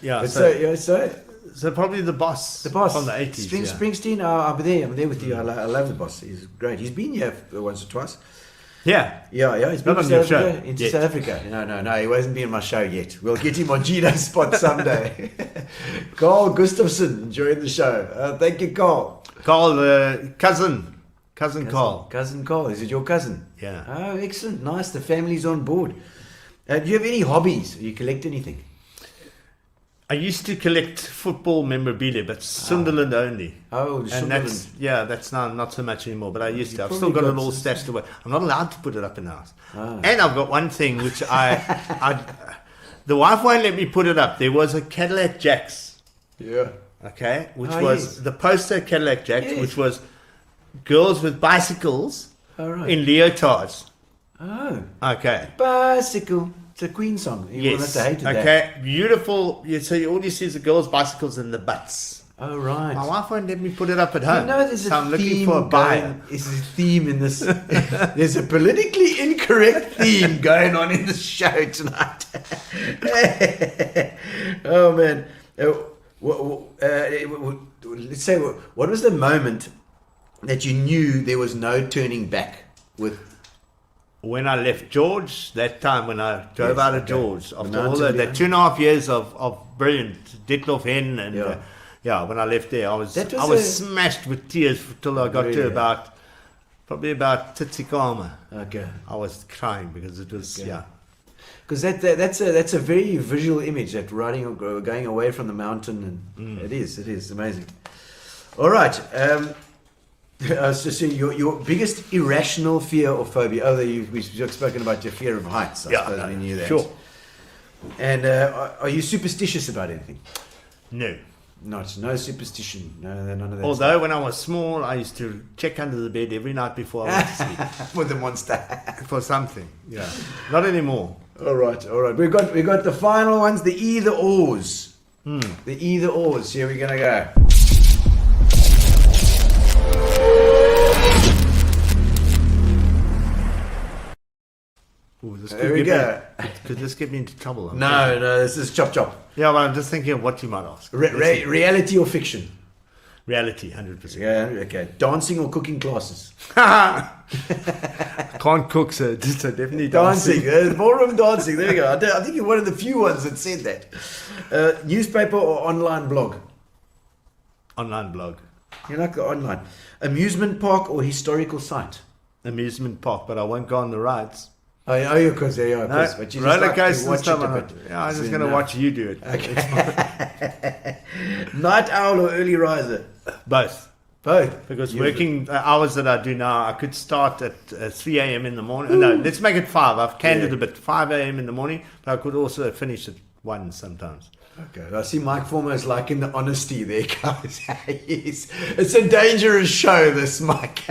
Yeah. So So probably the Boss. the boss from the 80s. Springsteen. I'm there with you. I love the boss. He's great. He's been here once or twice. Yeah. Yeah. He's been Not to on South your Africa. show Into yet. South Africa. No. He hasn't been on my show yet. We'll get him on Gino Spot someday. Carl Gustafson enjoying the show. Thank you, Carl. Carl, cousin Carl. Cousin Carl. Is it your cousin? Yeah. Oh, excellent. Nice. The family's on board. Do you have any hobbies? Do you collect anything? I used to collect football memorabilia, but Sunderland only. Oh, And Sunderland. that's not so much anymore. But I used to. I've probably still got it got all some stashed away. I'm not allowed to put it up in the house. Ah. And I've got one thing which the wife won't let me put it up. There was a Cadillac Jacks, Yeah. okay, which Oh, was yes. the poster Cadillac Jacks, Yes. which was girls with bicycles All right. in leotards. Oh. Okay. Bicycle. It's a Queen song. You will have Yes. to hate it. Okay. Beautiful. So all you see is the girls' bicycles and the butts. Oh, right. My wife won't let me put it up at home. You know, there's so a I'm looking theme for a buyer. going. There's a theme in this. There's a politically incorrect theme going on in the show tonight. Oh man! Let's say, what was the moment that you knew there was no turning back with? When I left George, that time when I drove Yes, out of okay. George, after Mountain all that Leon. 2.5 years of brilliant Ditlov Hen and Yeah. when I left there, I was That was I was a- smashed with tears till I got Really? to probably about Titsikama. Okay. I was crying because it was Okay. Because that's a very visual image, that riding or going away from the mountain, and it is amazing. All right, so your biggest irrational fear or phobia? Oh, we've spoken about your fear of heights. I suppose we knew that. Sure. And are you superstitious about anything? No. No superstition. No, none of that. Although when I was small, I used to check under the bed every night before I went to sleep stuff. For the monster. for something. Yeah. Not anymore. All right. We got the final ones, the either ors. The either ors. Here we're gonna go. Ooh, this There we go. Could this get me into trouble? No, this is chop chop. Yeah, well, I'm just thinking of what you might ask. Reality or fiction? Reality, 100%. Yeah. Okay. Dancing or cooking classes? Can't cook, so definitely Dancing. Ballroom dancing. There you go. I think you're one of the few ones that said that. Newspaper or online blog? Online blog. You like the online. Amusement park or historical site? Amusement park, but I won't go on the rides. Oh, yeah, of course, yeah, of No, course. But you just roller like to coaster and watch stuff. it a I'm bit. like, yeah, I'm just So, going to no. watch you do it. Okay. Night owl or early riser? Both. Both. Because Usually. working hours that I do now, I could start at 3 a.m. in the morning. No, let's make it 5. I've canned it a bit. 5 a.m. in the morning, but I could also finish at 1 sometimes. Okay, I see Mike Former's like in the honesty there, guys. It's a dangerous show, this Mike.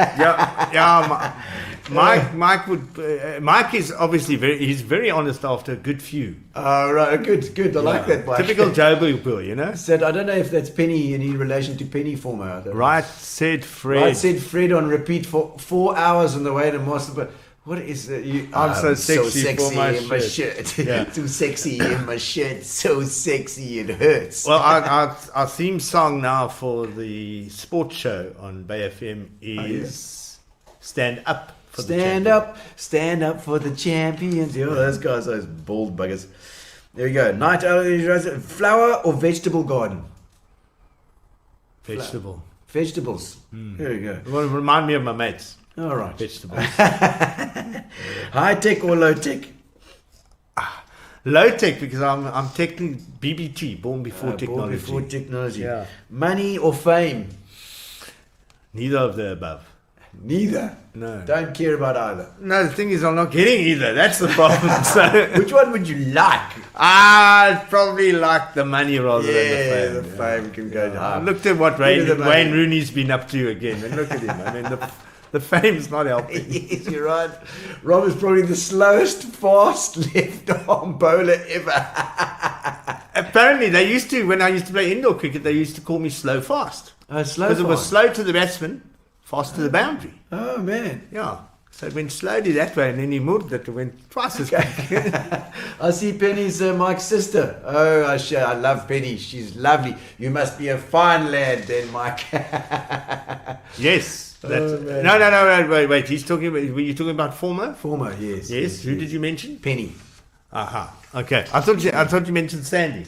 Mike is obviously he's very honest after a good few. Oh, right, good. I like that, Mike. Typical Joburg Bill, you know. Said, I don't know if that's Penny in relation to Penny Former. I don't know. Right said Fred. Right, said Fred on repeat for 4 hours on the way to Master. But what is it? I'm so sexy for my in my shirt. shirt. Yeah. Too sexy in my shirt. So sexy it hurts. Well, our theme song now for the sports show on Bay FM is Stand Up for the Champions. Stand up for the champions. Yeah, those guys, those bald buggers. There we go. Night owl, flower or vegetable garden? Vegetable. Vegetables. There we go. Well, remind me of my mates. All right. Vegetables. High tech or low tech? Low tech because I'm technically BBT, born before technology. Born before technology. Yeah. Money or fame? Neither of the above. Neither. No. Don't care about either. No, the thing is, I'm not getting either. That's the problem. So Which one would you like? I'd probably like the money rather than the the fame. fame can go down. Looked at what Give me the money. Wayne Rooney's been up to again. And look at him. I mean, the fame's not helping. Yes, you're right. Rob is probably the slowest fast left-arm bowler ever. Apparently, they used to, when I used to play indoor cricket, they used to call me slow fast. Slow Because it was fast. slow to the batsman, fast to the boundary. Oh, man. Yeah. So it went slowly that way, and then he moved it, it went twice as quick. I see Penny's Mike's sister. Oh, I love Penny. She's lovely. You must be a fine lad then, Mike. Yes. That's, man. No, wait. He's talking about, were you talking about former? Former, yes. Yes. Who did you mention? Penny. Aha. Okay. I thought you mentioned Sandy.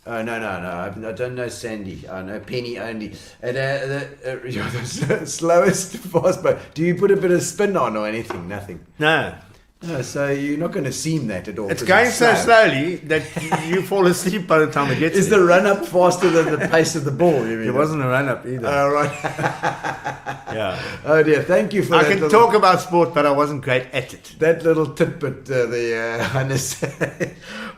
Oh, no. I don't know Sandy. I know Penny only. And the slowest fast bow. Do you put a bit of spin on or anything? Nothing. No. No, so you're not going to seem that at all. It's 'cause going so slow. slowly that you fall asleep by the time it gets Is there. the run up faster than the pace of the ball? You mean? It wasn't a run-up either. Oh, right. Yeah. Oh, dear. Thank you for I that. can talk about sport, but I wasn't great at it. That little tidbit, Hannes.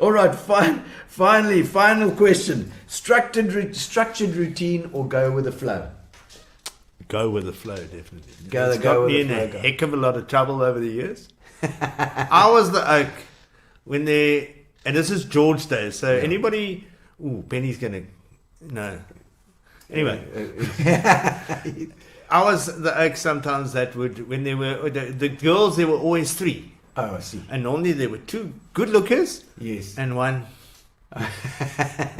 All right, finally, final question. Structured routine or go with the flow? Go with the flow, definitely. Go It's got with me the in a flow, go. heck of a lot of trouble over the years. I was the oak when they, and this is George days. So anybody, Penny's gonna, no. Anyway, I was the oak sometimes that would, when they were the girls, there were always 3, Oh, I see. and normally there were 2 good lookers Yes. and 1,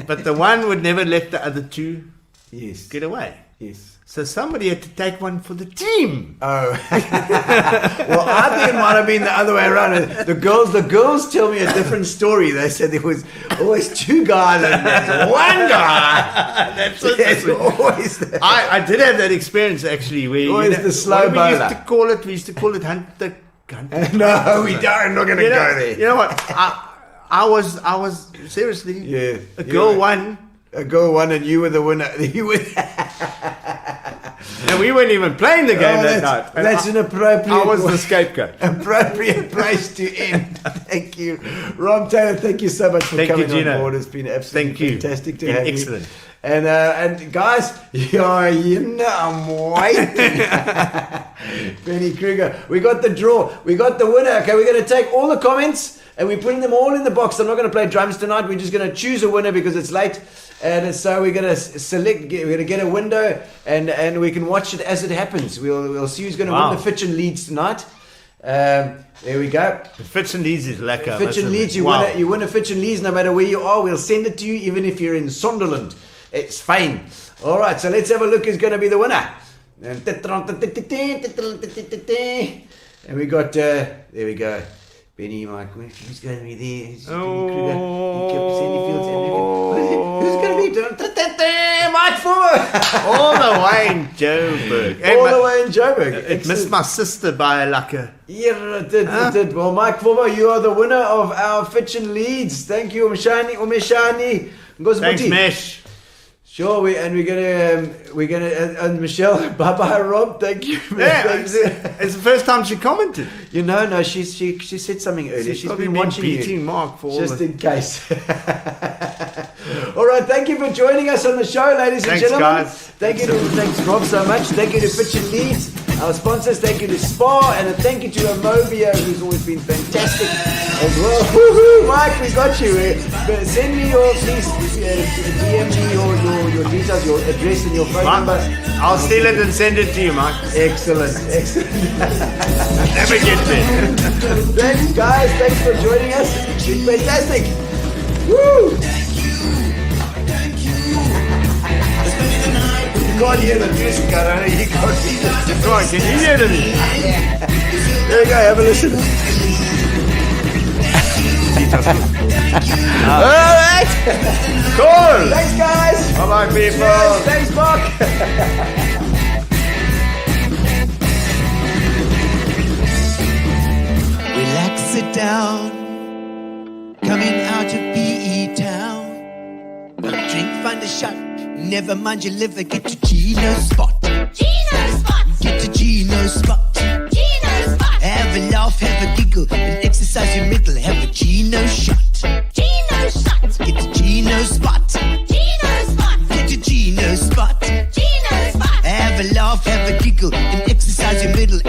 but the one would never let the other 2 Yes. get away. Yes. So somebody had to take one for the team. Oh. Well, I think it might have been the other way around. The girls tell me a different story. They said there was always 2 guys and there's 1 guy. There's always that. I did have that experience actually. Where Always the slow what we used bowler. to call it. We used to call it hunter. No, we don't. I'm not going to go there. You know what? I was seriously. Yeah. A girl won, A girl won and you were the winner. You were. and we weren't even playing the game that night. And That's an appropriate. I was the scapegoat. Appropriate place to end. Thank you, Rob Taylor. Thank you so much for Thank you, coming on Gino. board. It's been absolutely Thank you. fantastic to Been have excellent. you. And guys, I'm waiting. Benny Kruger, we got the draw. We got the winner. Okay, we're going to take all the comments and we're putting them all in the box. I'm not going to play drums tonight. We're just going to choose a winner because it's late. And so we're going to select. We're going to get a window, and we can watch it as it happens. We'll see who's going to win the Fitch and Leeds tonight. There we go. The Fitch and Leeds is lekker. Fitch and Leeds. You win a Fitch and Leeds no matter where you are. We'll send it to you even if you're in Sunderland. It's fine. All right. So let's have a look. Who's going to be the winner? And we got. There we go. Benny, Mike, who's going to be there? Who's going to be? Mike Former. All the way in Joburg. Hey, All the way in Joburg. It missed my sister by like a... Yeah, it did. It did. Well, Mike Former, you are the winner of our Fitchin Leads. Thank you, Umeshani. Thanks, Mesh. Sure, we're gonna and Michelle, bye bye Rob, thank you. Yeah, Thanks. it's the first time she commented. No, she said something earlier. She's been watching beating you. Mark for all just in case. All right, thank you for joining us on the show, ladies and gentlemen. Guys. Thanks Rob so much. Thank you to Fitchin Leads, our sponsors. Thank you to Spa, and a thank you to Amovia, who's always been fantastic as well. Woohoo, Mike, we got you. But send me your DM me your details, your address, and your phone number. I'll steal it and send it to you, Mike. Excellent. Never get there. Thanks, guys. Thanks for joining us. It's been fantastic. Woo! You can't hear the music, Karana. You can't hear it. Right, can you hear it? There you go. Have a listen. All right. Cool. Thanks, guys. Bye-bye, people. Cheers. Thanks, Mark. Relax, sit down. Coming out of PE town. One drink, find a shot. Never mind your liver, get to Gino Spot. Gino Spot. Get to Gino Spot. Gino Spot. Have a laugh, have a giggle, and exercise your middle. Have a Gino shot. Gino Shot. Get to Gino Spot. Gino Spot. Get to Gino Spot. Gino Spot. Have a laugh, have a giggle, and exercise your middle.